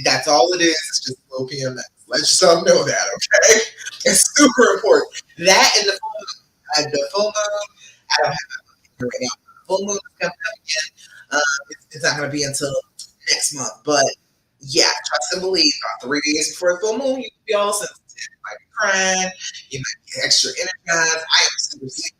That's all it is. It's just low PMS. Let yourself know that, okay? It's super important. That and the full moon. The full moon, I don't have that right now. Full moon is coming up again. It's not going to be until next month. But yeah, trust and believe. About 3 days before the full moon, you can be all sensitive. You might be crying. You might get extra energized. I am super sleepy.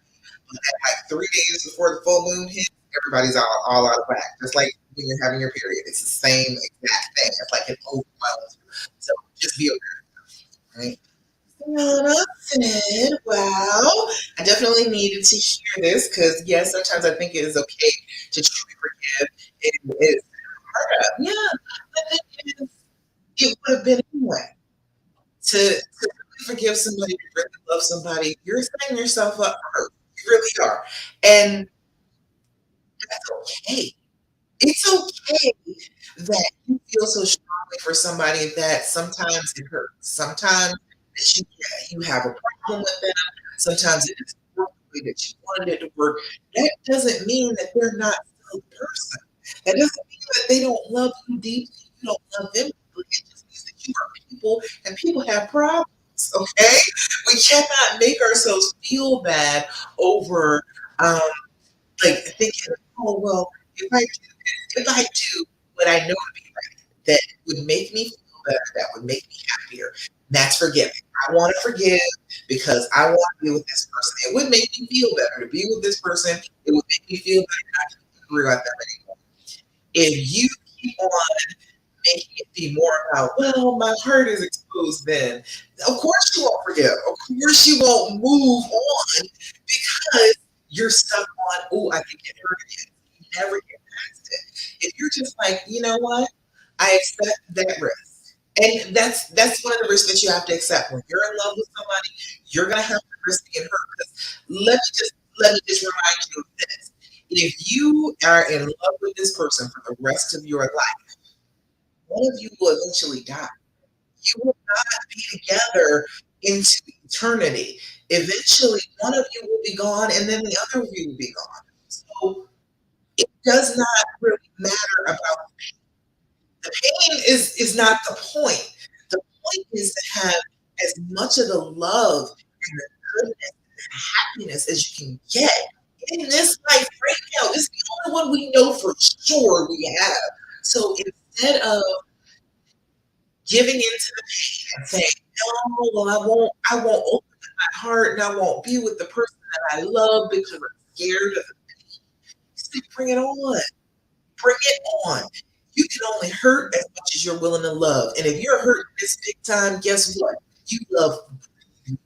But at like 3 days before the full moon hits, everybody's all out of whack. Just like when you're having your period. It's the same exact thing. It's like it overwhelms you. So just be aware. Right? Sana said, wow, I definitely needed to hear this because, yes, sometimes I think it is okay to truly forgive. It is hard up. Yeah, I think it would have been anyway. To really forgive somebody, to really love somebody, you're setting yourself up for hurt. You really are. And that's okay. It's okay that you feel so strongly for somebody that sometimes it hurts. Sometimes that you have a problem with them. Sometimes it doesn't work the way that you wanted it to work. That doesn't mean that they're not still a person. That doesn't mean that they don't love you deeply. You don't love them deeply. It just means that you are people and people have problems. Okay? We cannot make ourselves feel bad over um, like thinking, oh well, if I do what I know to be right, that would make me feel better, that would make me happier, that's forgiving. I want to forgive because I want to be with this person. It would make me feel better to be with this person. It would make me feel better not to agree with them anymore. If you keep on making it be more about, well, my heart is exposed then, of course you won't forgive. Of course you won't move on because you're stuck on, oh, I can get hurt again. You never get past it. If you're just like, you know what? I accept that risk. And that's one of the risks that you have to accept. When you're in love with somebody, you're gonna have to risk being hurt. Because let me just remind you of this. If you are in love with this person for the rest of your life, one of you will eventually die. You will not be together into eternity. Eventually one of you will be gone and then the other of you will be gone. So it does not really matter about the pain is not the point. The point is to have as much of the love and the goodness and happiness as you can get in this life right now. This is the only one we know for sure we have. So instead of giving into the pain and saying, no, well, I won't open my heart and I won't be with the person that I love because I'm scared of it. Bring it on. Bring it on. You can only hurt as much as you're willing to love. And if you're hurting this big time, guess what? You love big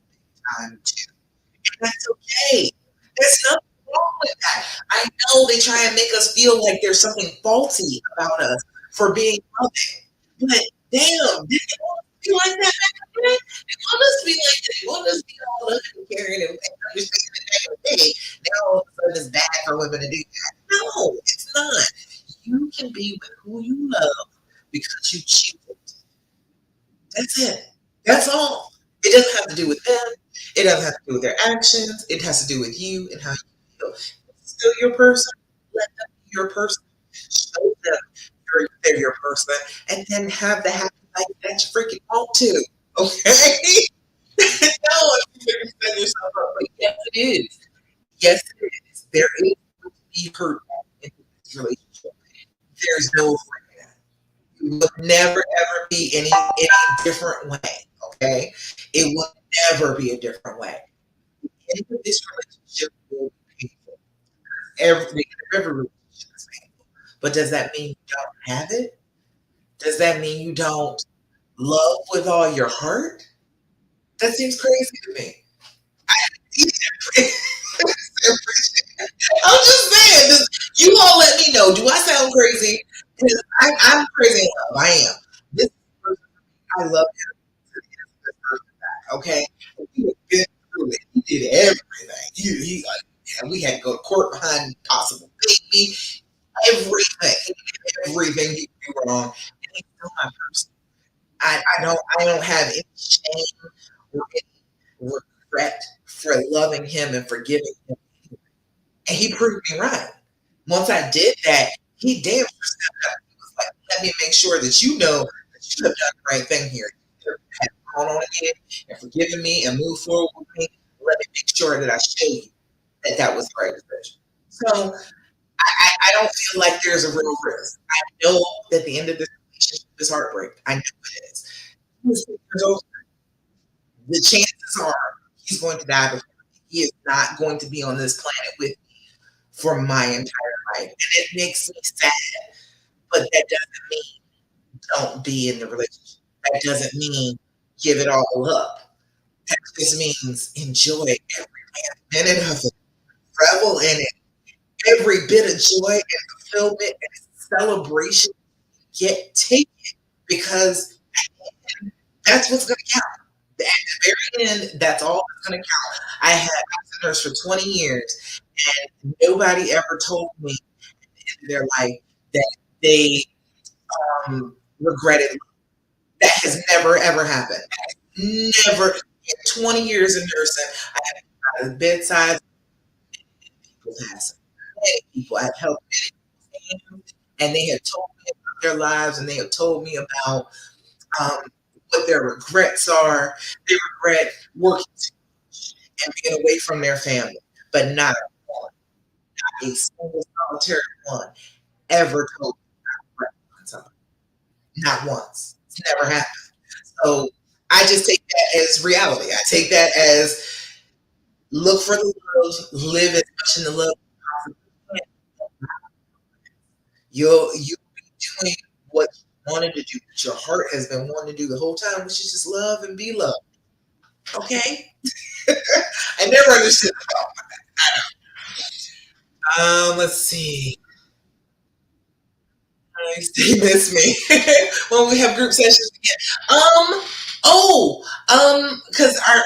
time too. And that's okay. There's nothing wrong with that. I know they try and make us feel like there's something faulty about us for being loving. But damn, did they want us to be like that back then? They want us to be like that. They want us to be all loving and caring and understanding that hey, now all of a sudden it's bad for women to do that. No, it's not. You can be with who you love because you choose it. That's it. That's all. It doesn't have to do with them. It doesn't have to do with their actions. It has to do with you and how you feel. If it's still your person. Let them be your person. Show them they're your person, and then have the happy life that you freaking want to. Okay? No, if you're setting yourself up, but yes, it is. Yes, it is. There is going to be hurt in this relationship. There's no avoiding that. It will never ever be any different way. Okay, it will never be a different way. The end of this relationship will be painful. Every relationship is painful. But does that mean you don't have it? Does that mean you don't love with all your heart? That seems crazy to me. I'm just saying, you all let me know. Do I sound crazy? Because I'm crazy in love. I am. This person, I love him to the end of this person back. Okay, he has been through it. He did everything. He like, yeah, we had to go to court behind possible baby. Everything. He did everything he could do wrong. And he's still my person. I don't have any shame or any regret for loving him and forgiving him. And he proved me right. Once I did that, he damn sure stepped up. He was like, let me make sure that you know that you have done the right thing here. You have gone on ahead and forgiven me and moved forward with me. Let me make sure that I show you that that was the right decision. So I don't feel like there's a real risk. I know that the end of this relationship is heartbreak. I know it is. The chances are he's going to die before me. He is not going to be on this planet with me for my entire life. And it makes me sad, but that doesn't mean don't be in the relationship. That doesn't mean give it all up. That just means enjoy every minute of it, revel in it, every bit of joy and fulfillment and celebration. Take it because that's what's going to count. At the very end, that's all that's going to count. I was a nurse for 20 years, and nobody ever told me in their life that they regretted. That has never ever happened. Never in 20 years in nursing, I have been by the bedside people passing. Many people I've helped many people, and they have told me about their lives, and they have told me about um, what their regrets are. They regret working too much and being away from their family, but not one, not a single solitary one ever told me about reconciling. Not once. It's never happened. So I just take that as reality. I take that as look for the love, live as much in the love as possible. You'll be doing what you wanted to do, what your heart has been wanting to do the whole time, which is just love and be loved. Okay? I never understood that. Let's see. They miss me when we have group sessions again. Because our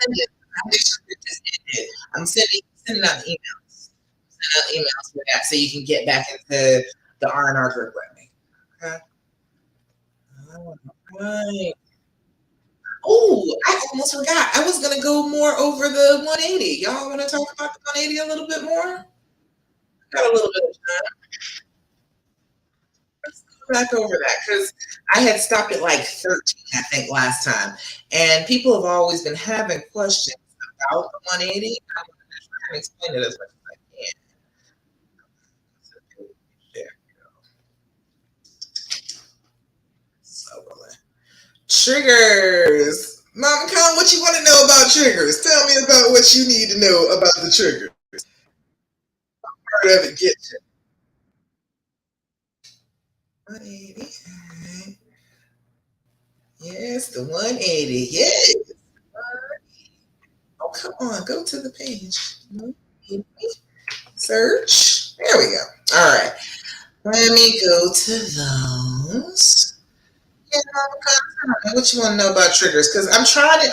ended. Foundation group just ended. I'm sending out emails. Sending out emails for that so you can get back into the R&R group with me. Okay. All right. Oh, I almost forgot. I was gonna go more over the 180. Y'all want to talk about the 180 a little bit more? Got a little bit of time. Let's go back over that because I had stopped at like 13, I think, last time, and people have always been having questions about the 180. I'm going to try and explain it as much as I can. There. So, triggers. Mom, Con, what you want to know about triggers? Tell me about what you need to know about the triggers. Part of it gets you. 180. Yes, the 180. Yes. Oh, come on. Go to the page. Search. There we go. All right. Let me go to those. Yeah, what you want to know about triggers? Because I was trying to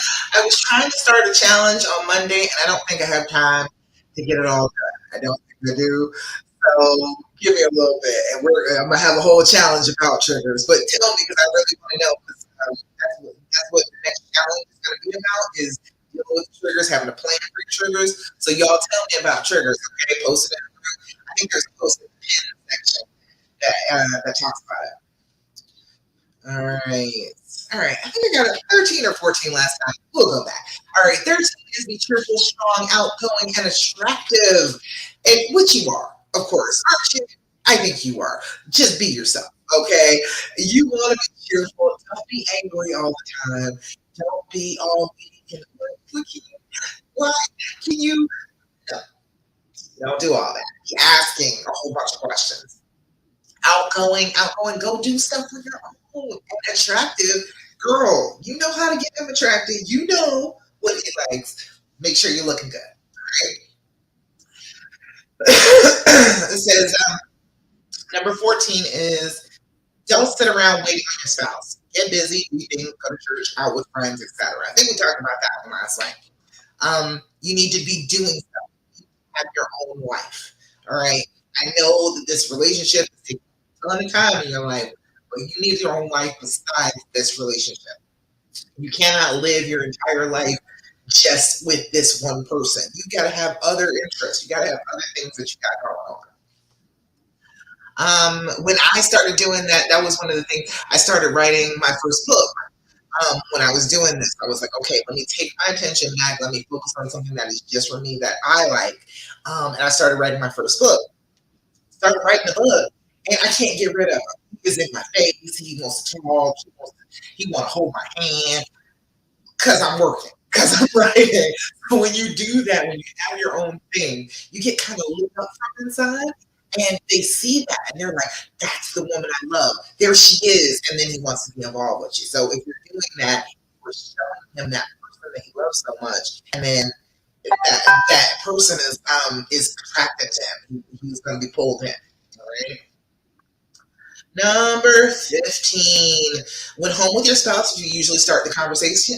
start a challenge on Monday, and I don't think I have time to get it all done. I don't think I do. So give me a little bit, and I'm gonna have a whole challenge about triggers. But tell me, because I really want to know. Because that's what the next challenge is going to be about: is dealing with triggers, having a plan for triggers. So y'all tell me about triggers. Okay, post it. I think there's a post in the pin section that talks about it. All right. All right. I think I got a 13 or 14 last time. We'll go back. All right. 13 is be cheerful, strong, outgoing, and attractive. And which you are, of course. Aren't you? I think you are. Just be yourself. Okay. You want to be cheerful. Don't be angry all the time. Don't be all mean. Look at you. What? Can you? No, don't do all that. Be asking a whole bunch of questions. Outgoing, go do stuff on your own. And attractive, girl, you know how to get them attractive. You know what he likes. Make sure you're looking good. Right? It says number 14 is don't sit around waiting on your spouse. Get busy, eating, go to church, out with friends, etc. I think we talked about that one last night. You need to be doing stuff. Have your own life. All right. I know that this relationship is taking a ton of time in your life, but you need your own life besides this relationship. You cannot live your entire life just with this one person. You got to have other interests. You got to have other things that you got going on. When I started doing that, that was one of the things. I started writing my first book. When I was doing this, I was like, okay, let me take my attention back. Let me focus on something that is just for me that I like. And I started writing my first book. Started writing the book, and I can't get rid of him. He's in my face. He wants to talk. He wants to hold my hand because I'm working, because I'm writing. So when you do that, when you have your own thing, you get kind of lit up from inside. And they see that and they're like, that's the woman I love. There she is. And then he wants to be involved with you. So if you're doing that, you're showing him that person that he loves so much. And then that person is attracted to him. He's going to be pulled in. All right. Number 15. When home with your spouse, you usually start the conversation,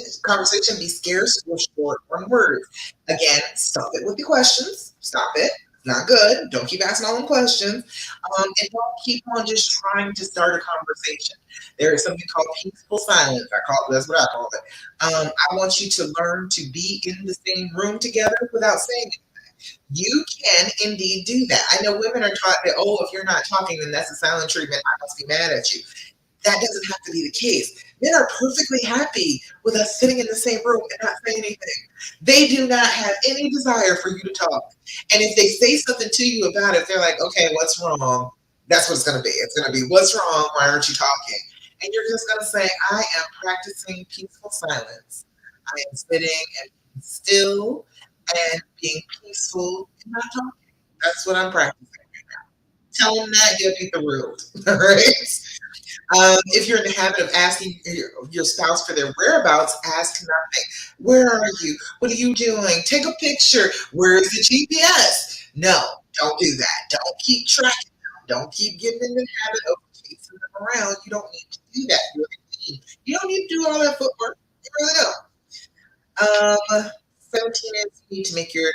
be scarce or short on words. Again, stop it with the questions. Stop it. Not good. Don't keep asking all them questions. And don't keep on just trying to start a conversation. There is something called peaceful silence. That's what I call it. I want you to learn to be in the same room together without saying it. You can indeed do that. I know women are taught that, oh, if you're not talking, then that's a silent treatment. I must be mad at you. That doesn't have to be the case. Men are perfectly happy with us sitting in the same room and not saying anything. They do not have any desire for you to talk. And if they say something to you about it, they're like, okay, what's wrong? That's what it's going to be. It's going to be, what's wrong? Why aren't you talking? And you're just going to say, I am practicing peaceful silence. I am sitting and being still and being peaceful and not talking. That's what I'm practicing. Tell them that, you'll get the rude. All right. If you're in the habit of asking your spouse for their whereabouts, ask nothing. Where are you? What are you doing? Take a picture. Where is the GPS? No, don't do that. Don't keep track. Don't keep getting in the habit of chasing them around. You don't need to do that. You're a team. You don't need to do all that footwork. You really don't. 17 is you need to make your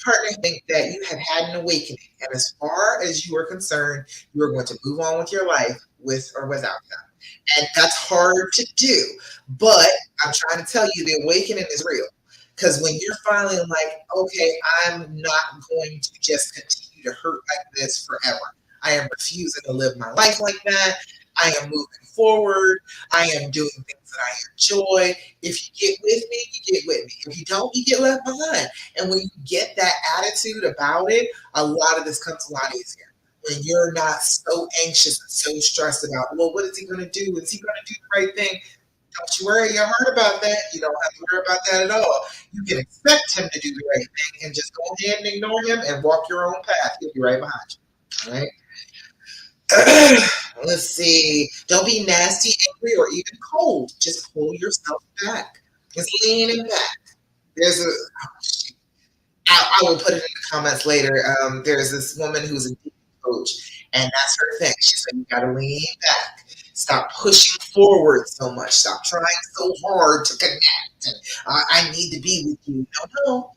partner think that you have had an awakening. And as far as you are concerned, you are going to move on with your life with or without them. And that's hard to do. But I'm trying to tell you the awakening is real. Because when you're finally like, okay, I'm not going to just continue to hurt like this forever. I am refusing to live my life like that. I am moving forward. I am doing things that I enjoy. If you get with me, you get with me. If you don't, you get left behind. And when you get that attitude about it, a lot of this comes a lot easier. When you're not so anxious and so stressed about, well, what is he going to do? Is he going to do the right thing? Don't you worry your heart about that. You don't have to worry about that at all. You can expect him to do the right thing and just go ahead and ignore him and walk your own path. He'll be right behind you. All right. Let's see. Don't be nasty, angry, or even cold. Just pull yourself back. Just leaning back. There's a. I will put it in the comments later. There's this woman who's a coach, and that's her thing. She said you got to lean back. Stop pushing forward so much. Stop trying so hard to connect. And I need to be with you. No.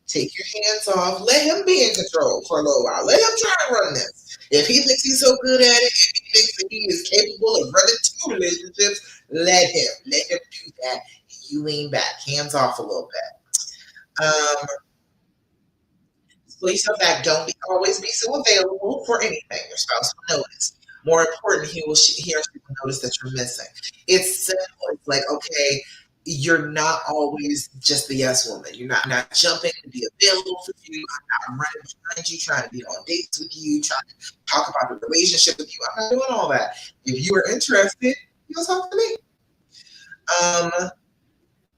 Take your hands off. Let him be in control for a little while. Let him try to run this. If he thinks he's so good at it, if he thinks that he is capable of running two relationships, let him. Let him do that. You lean back, hands off a little bit. Pull yourself back. Don't always be so available for anything. Your spouse will notice. More important, he or she will notice that you're missing. It's simple. It's like, okay, you're not always just the yes woman. You're not jumping to be available for you. I'm not running behind you, trying to be on dates with you, trying to talk about the relationship with you. I'm not doing all that. If you are interested, you'll talk to me. Um,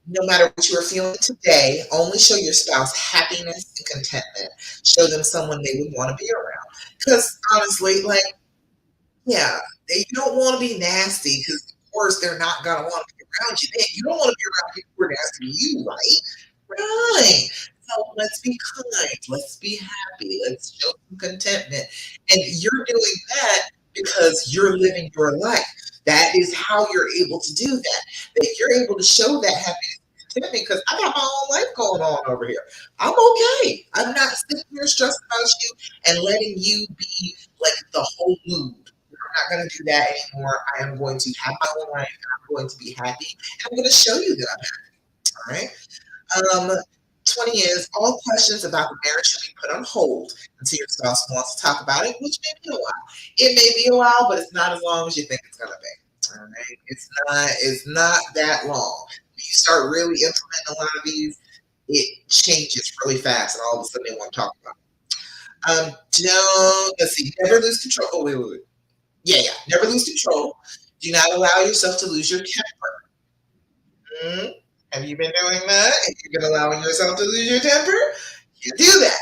no matter what you are feeling today, only show your spouse happiness and contentment. Show them someone they would want to be around. Because honestly, like, yeah, they don't want to be nasty because, of course, they're not going to want to be around you. You don't want to be around people who are nasty to you, right? Right. So let's be kind. Let's be happy. Let's show some contentment. And you're doing that because you're living your life. That is how you're able to do that. That you're able to show that happiness and contentment because I got my own life going on over here. I'm okay. I'm not sitting here stressed about you and letting you be like the whole mood. I'm not going to do that anymore. I am going to have my own life and I'm going to be happy. And I'm going to show you that I'm happy. All right. 20 is all questions about the marriage should be put on hold until your spouse wants to talk about it, which may be a while. It may be a while, but it's not as long as you think it's gonna be. All right. It's not that long. When you start really implementing a lot of these, it changes really fast and all of a sudden they want to talk about it. Don't let's see, never lose control. Oh, wait. Yeah. Never lose control. Do not allow yourself to lose your temper. Hmm? Have you been doing that? Have you been allowing yourself to lose your temper? You do that.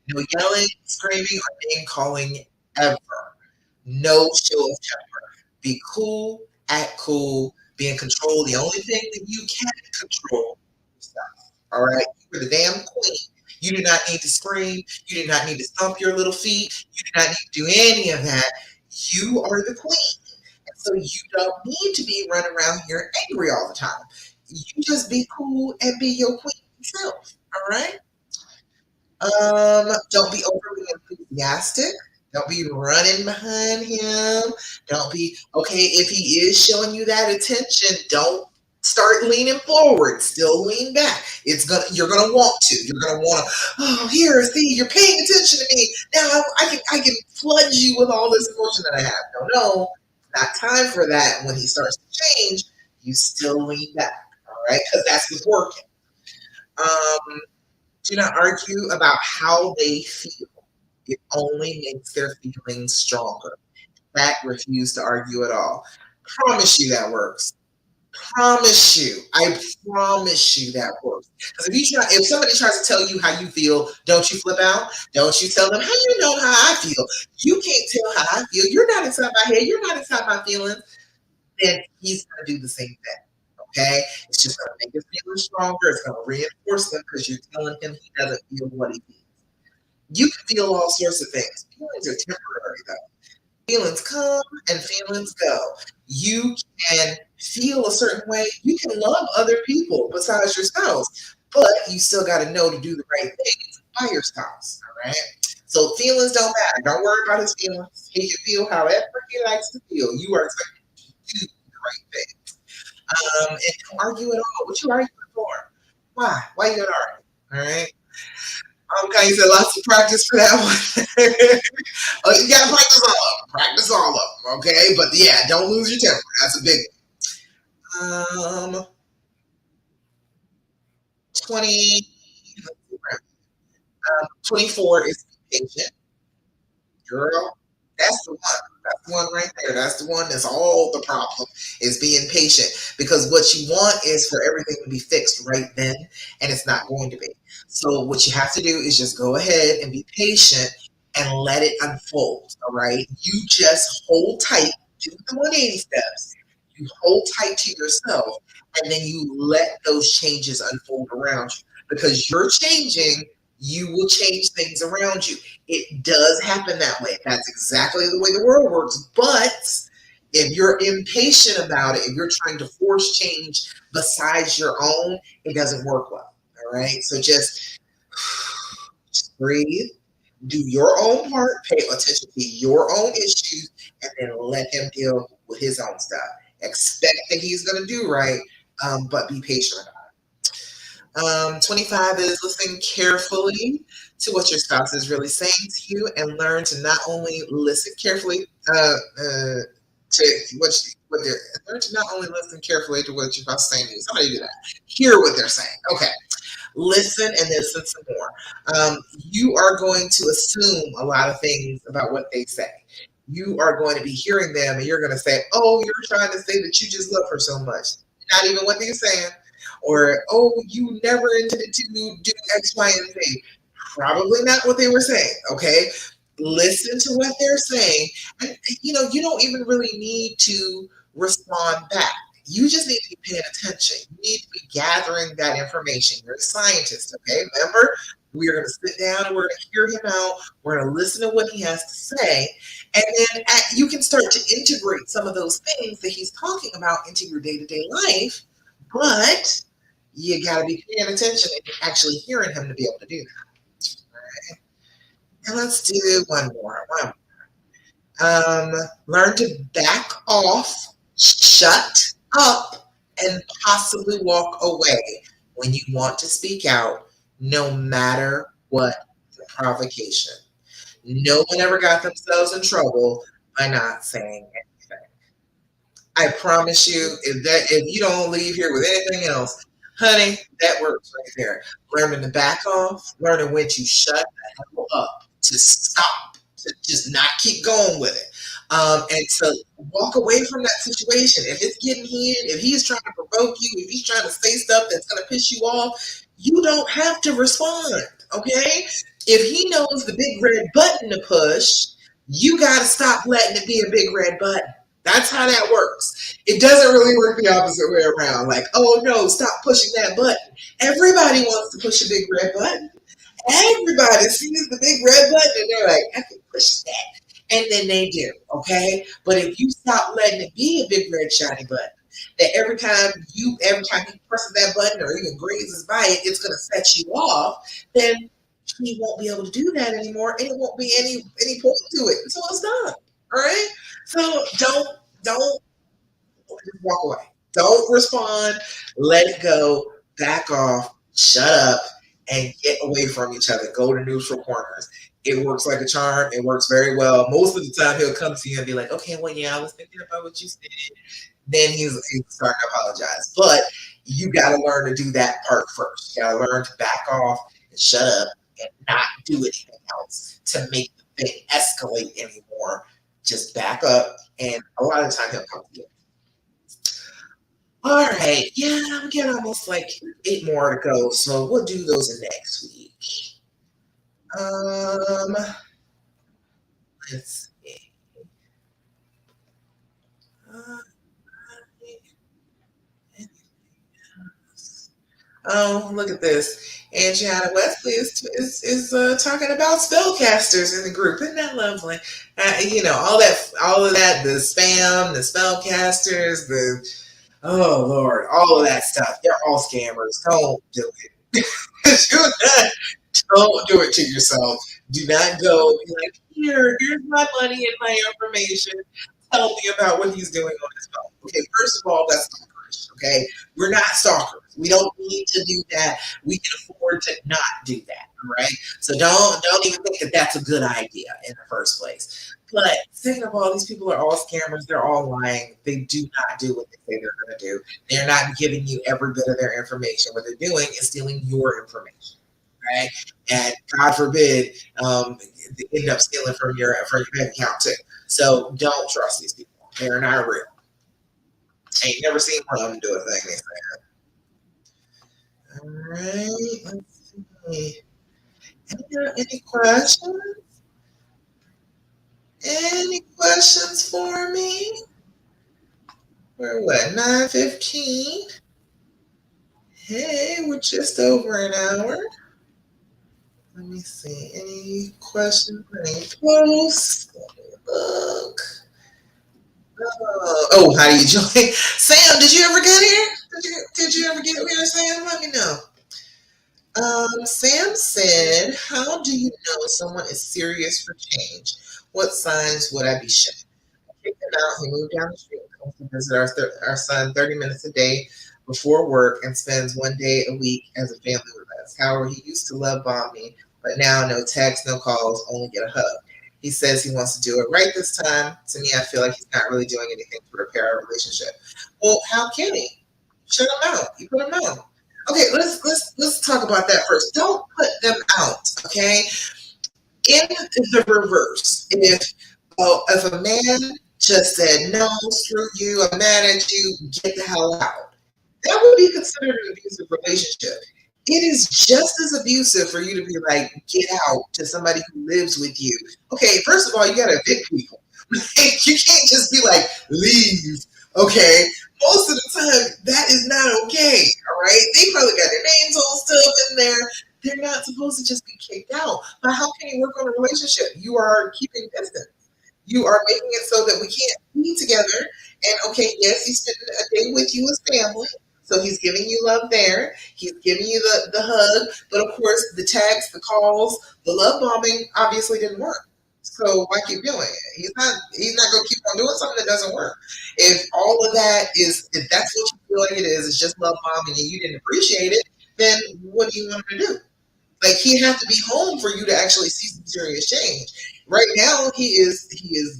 No yelling, screaming, or name calling ever. No show of temper. Be cool, act cool, be in control. The only thing that you can control is yourself. All right? You're the damn queen. You do not need to scream. You do not need to stomp your little feet. You do not need to do any of that. You are the queen. And so you don't need to be running around here angry all the time. You just be cool and be your queen yourself. All right. Don't be overly enthusiastic. Don't be running behind him. Don't be okay if he is showing you that attention. Don't start leaning forward. Still lean back. You're gonna want to. You're gonna want to. Oh, here, see, you're paying attention to me now. I can flood you with all this emotion that I have. No, not time for that. When he starts to change, you still lean back. All right, because that's what's working. Um, do not argue about how they feel. It only makes their feelings stronger. That refuse to argue at all. Promise you that works. Promise you. I promise you that works. Because if somebody tries to tell you how you feel, don't you flip out? Don't you tell them how you know how I feel? You can't tell how I feel. You're not inside my head. You're not inside my feelings. Then he's going to do the same thing. Okay? It's just going to make his feelings stronger. It's going to reinforce them because you're telling him he doesn't feel what he feels. You can feel all sorts of things. Feelings are temporary, though. Feelings come and feelings go. You can feel a certain way. You can love other people besides your spouse, but you still got to know to do the right things by your spouse. All right. So feelings don't matter. Don't worry about his feelings. He can feel however he likes to feel. You are expected to do the right thing. And don't argue at all. What you arguing for? Why? Why you gonna argue? All right. Okay, you said lots of practice for that one. You gotta practice all of them. Practice all of them, okay? But yeah, don't lose your temper. That's a big one. 20, 24 is patient. Girl, that's the one. That's the one right there. That's the one that's all the problem is being patient. Because what you want is for everything to be fixed right then, and it's not going to be. So what you have to do is just go ahead and be patient and let it unfold. All right. You just hold tight, do the 180 steps. You hold tight to yourself, and then you let those changes unfold around you. Because you're changing, you will change things around you. It does happen that way. That's exactly the way the world works. But if you're impatient about it, if you're trying to force change besides your own, it doesn't work well. All right. So just breathe, do your own part, pay attention to your own issues, and then let him deal with his own stuff. Expect that he's going to do right, but be patient. 25 is listen carefully to what your spouse is really saying to you and learn to not only listen carefully to what they're learn to not only listen carefully to what your spouse is saying to you. Somebody do that. Hear what they're saying. Okay. Listen and listen some more. You are going to assume a lot of things about what they say. You are going to be hearing them and you're going to say, oh, you're trying to say that you just love her so much. Not even what they're saying. Or, oh, you never intended to do X, Y, and Z. Probably not what they were saying. Okay. Listen to what they're saying. And, you don't even really need to respond back. You just need to be paying attention. You need to be gathering that information. You're a scientist, okay? Remember, we're going to sit down and we're going to hear him out. We're going to listen to what he has to say. And then you can start to integrate some of those things that he's talking about into your day to day life. But you got to be paying attention and actually hearing him to be able to do that. All right. And let's do one more. Learn to back off, shut up, and possibly walk away when you want to speak out, no matter what the provocation. No one ever got themselves in trouble by not saying anything. I promise you, if you don't leave here with anything else, honey, that works right there. Learning to back off, learning when to shut the hell up, to stop, to just not keep going with it, and to walk away from that situation. If it's getting heated, if he's trying to provoke you, if he's trying to say stuff that's going to piss you off, you don't have to respond. Okay, if he knows the big red button to push, you got to stop letting it be a big red button. That's how that works. It doesn't really work the opposite way around. Like, oh no, stop pushing that button. Everybody wants to push a big red button. Everybody sees the big red button and they're like, I can push that. And then they do, okay? But if you stop letting it be a big red shiny button, that every time he presses that button or even grazes by it, it's gonna set you off, then he won't be able to do that anymore and it won't be any point to it until it's done. All right? So don't just walk away. Don't respond. Let it go. Back off. Shut up and get away from each other. Go to neutral corners. It works like a charm. It works very well. Most of the time, he'll come to you and be like, "Okay, well, yeah, I was thinking about what you said." Then he's starting to apologize. But you got to learn to do that part first. You got to learn to back off and shut up and not do anything else to make the thing escalate anymore. Just back up, and a lot of the time he'll come to you. All right. Yeah, we got almost like 8 more to go, so we'll do those next week. Um, let's see. Uh, Oh, look at this. Angiana Wesley is talking about spellcasters in the group. Isn't that lovely? All of that, the spam, the spellcasters, the oh Lord, all of that stuff. They're all scammers. Don't do it. Do not, don't do it to yourself. Do not go be like, here's my money and my information. Tell me about what he's doing on his phone. Okay, first of all, that's stalkerish. Okay, we're not stalkers. We don't need to do that. We can afford to not do that. All right. So don't even think that that's a good idea in the first place. But second of all, these people are all scammers. They're all lying. They do not do what they say they're going to do. They're not giving you every bit of their information. What they're doing is stealing your information, right? And God forbid, they end up stealing from your bank account too. So don't trust these people. They're not real. I ain't never seen one of them do a thing they say. All right, let's see. Any questions? Any questions for me? We're what, 9:15? Hey, we're just over an hour. Let me see. Any questions? Any posts? Let me look. Oh, how do you join? Sam, did you ever get here? Did you ever get here, Sam? Let me know. Sam said, "How do you know someone is serious for change? What signs would I be showing?" Kicked him out. He moved down the street and comes to visit our son 30 minutes a day before work and spends one day a week as a family with us. However, he used to love bomb me, but now no texts, no calls, only get a hug. He says he wants to do it right this time. To me, I feel like he's not really doing anything to repair our relationship. Well, how can he? Shut him out. You put him out. Okay, let's talk about that first. Don't put them out. Okay, in the reverse, if a man just said no, screw you, I'm mad at you, get the hell out, that would be considered an abusive relationship. It is just as abusive for you to be like, get out to somebody who lives with you. Okay, first of all, you gotta evict people. You can't just be like, leave. Okay. Most of the time, that is not okay. All right. They probably got their names on stuff in there. They're not supposed to just be kicked out. But how can you work on a relationship? You are keeping distance. You are making it so that we can't be together. And okay, yes, he's spending a day with you as family. So he's giving you love there. He's giving you the hug. But of course, the texts, the calls, the love bombing obviously didn't work. So why keep doing it? He's not gonna keep on doing something that doesn't work. If all of that is if that's what you feel like it is, it's just love bombing and you didn't appreciate it, then what do you want him to do? Like he has to be home for you to actually see some serious change. Right now, he is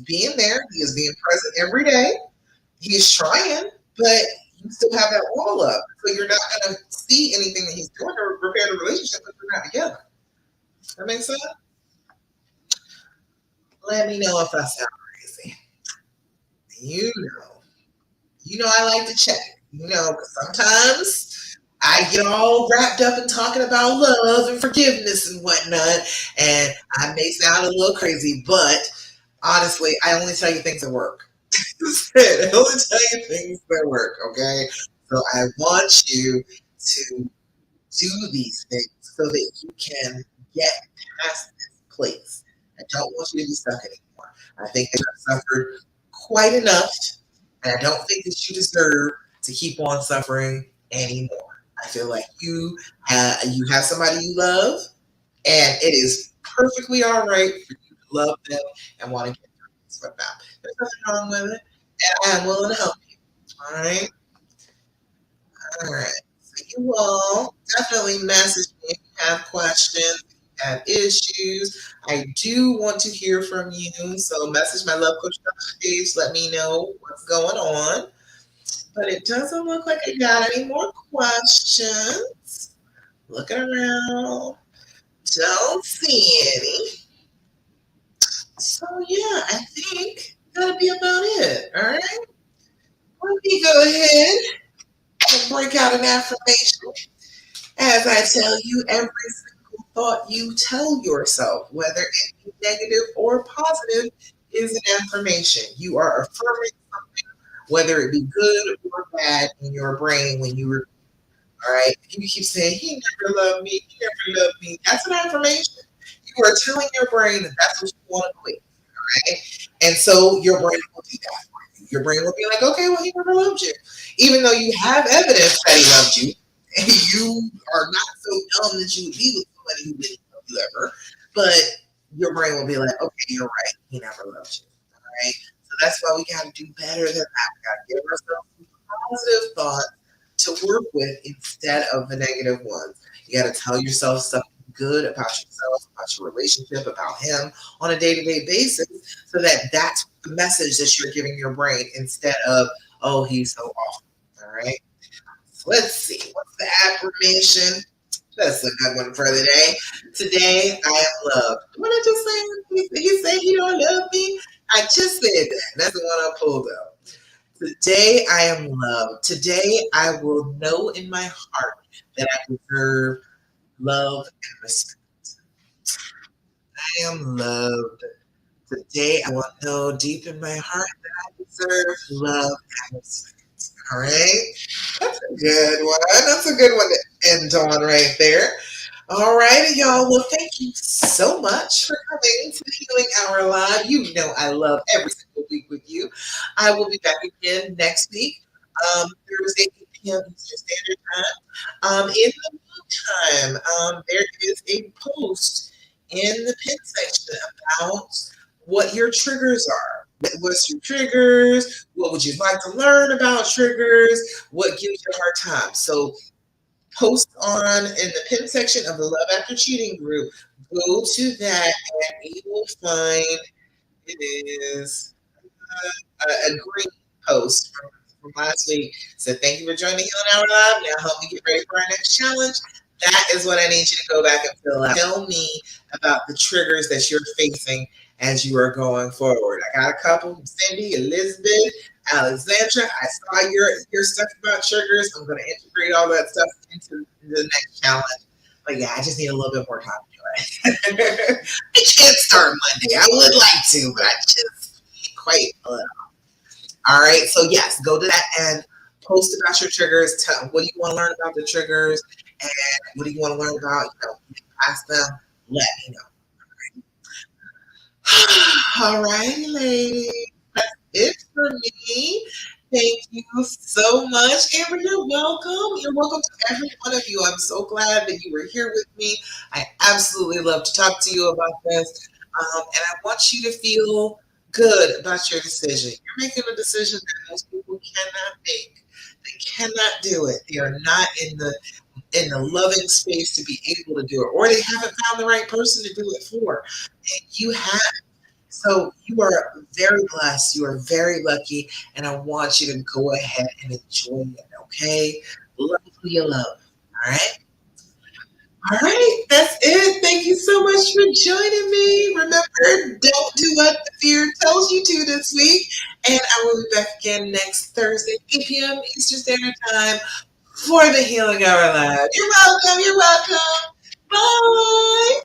being there. He is being present every day. He is trying, but you still have that wall up, so you're not gonna see anything that he's doing to repair the relationship if you're not together. That makes sense. Let me know if I sound crazy. You know, I like to check. 'Cause sometimes I get all wrapped up in talking about love and forgiveness and whatnot, and I may sound a little crazy, but honestly, I only tell you things that work. I only tell you things that work, okay? So I want you to do these things so that you can get past this place. I don't want you to be stuck anymore. I think that I've suffered quite enough, and I don't think that you deserve to keep on suffering anymore. I feel like you have somebody you love, and it is perfectly all right for you to love them and want to get through this with them. There's nothing wrong with it, and I'm willing to help you. All right, all right. So you all definitely message me if you have questions, if you have issues. I do want to hear from you, so message my Love Coach Dasha page. Let me know what's going on. But it doesn't look like I got any more questions. Looking around, don't see any. So yeah, I think that'll be about it. All right. Let me go ahead and break out an affirmation. As I tell you, every single thought you tell yourself, whether it be negative or positive, is an affirmation. You are affirming something, whether it be good or bad, in your brain when you All right. If you keep saying, he never loved me, he never loved me, that's an affirmation. You are telling your brain that that's what you want to quit. Right? And so your brain will do that for you. Your brain will be like, okay, well, he never loved you. Even though you have evidence that he loved you, and you are not so dumb that you would be with somebody who didn't love you ever. But your brain will be like, okay, you're right. He never loved you. All right. So that's why we got to do better than that. We got to give ourselves some positive thoughts to work with instead of the negative ones. You got to tell yourself something good about yourself, about your relationship, about him on a day to day basis so that that's the message that you're giving your brain instead of, oh, he's so awful. All right. So let's see. What's the affirmation? That's a good one for the day. Today, I am loved. What did I just say? He said he don't love me. I just said that. That's the one I pulled up. Today, I am loved. Today, I will know in my heart that I deserve love and respect. I am loved. Today, I will know deep in my heart that I deserve love and respect. All right? That's a good one. That's a good one to end on right there. All right, y'all. Well, thank you so much for coming to the Healing Hour Live. You know I love every single week with you. I will be back again next week, Thursday, 8 p.m. Eastern Standard Time. In the meantime, there is a post in the pin section about what your triggers are. What's your triggers? What would you like to learn about triggers? What gives you a hard time? So post on in the pin section of the Love After Cheating group. Go to that and you will find it is a green post from last week. So thank you for joining Healing Hour Live. Now help me get ready for our next challenge. That is what I need you to go back and fill out. Tell me about the triggers that you're facing as you are going forward. I got a couple: Cindy, Elizabeth, Alexandra. I saw your stuff about triggers. I'm going to integrate all that stuff into the next challenge. But yeah, I just need a little bit more time to do it. I can't start Monday. I would like to, but I just can't quite. All right. So yes, go to that and post about your triggers. Tell what do you want to learn about the triggers, and what do you want to learn about? Ask them. Let me know. All right, ladies. That's it for me. Thank you so much, Amber. You're welcome. You're welcome to every one of you. I'm so glad that you were here with me. I absolutely love to talk to you about this. And I want you to feel good about your decision. You're making a decision that most people cannot make. They cannot do it. They are not in the loving space to be able to do it, or they haven't found the right person to do it for. And you have. So you are very blessed. You are very lucky, and I want you to go ahead and enjoy it. Okay, love who you love. All right. All right, that's it. Thank you so much for joining me. Remember, don't do what the fear tells you to this week. And I will be back again next Thursday, 8 p.m. Eastern Standard Time for the Healing Hour Live. You're welcome. You're welcome. Bye.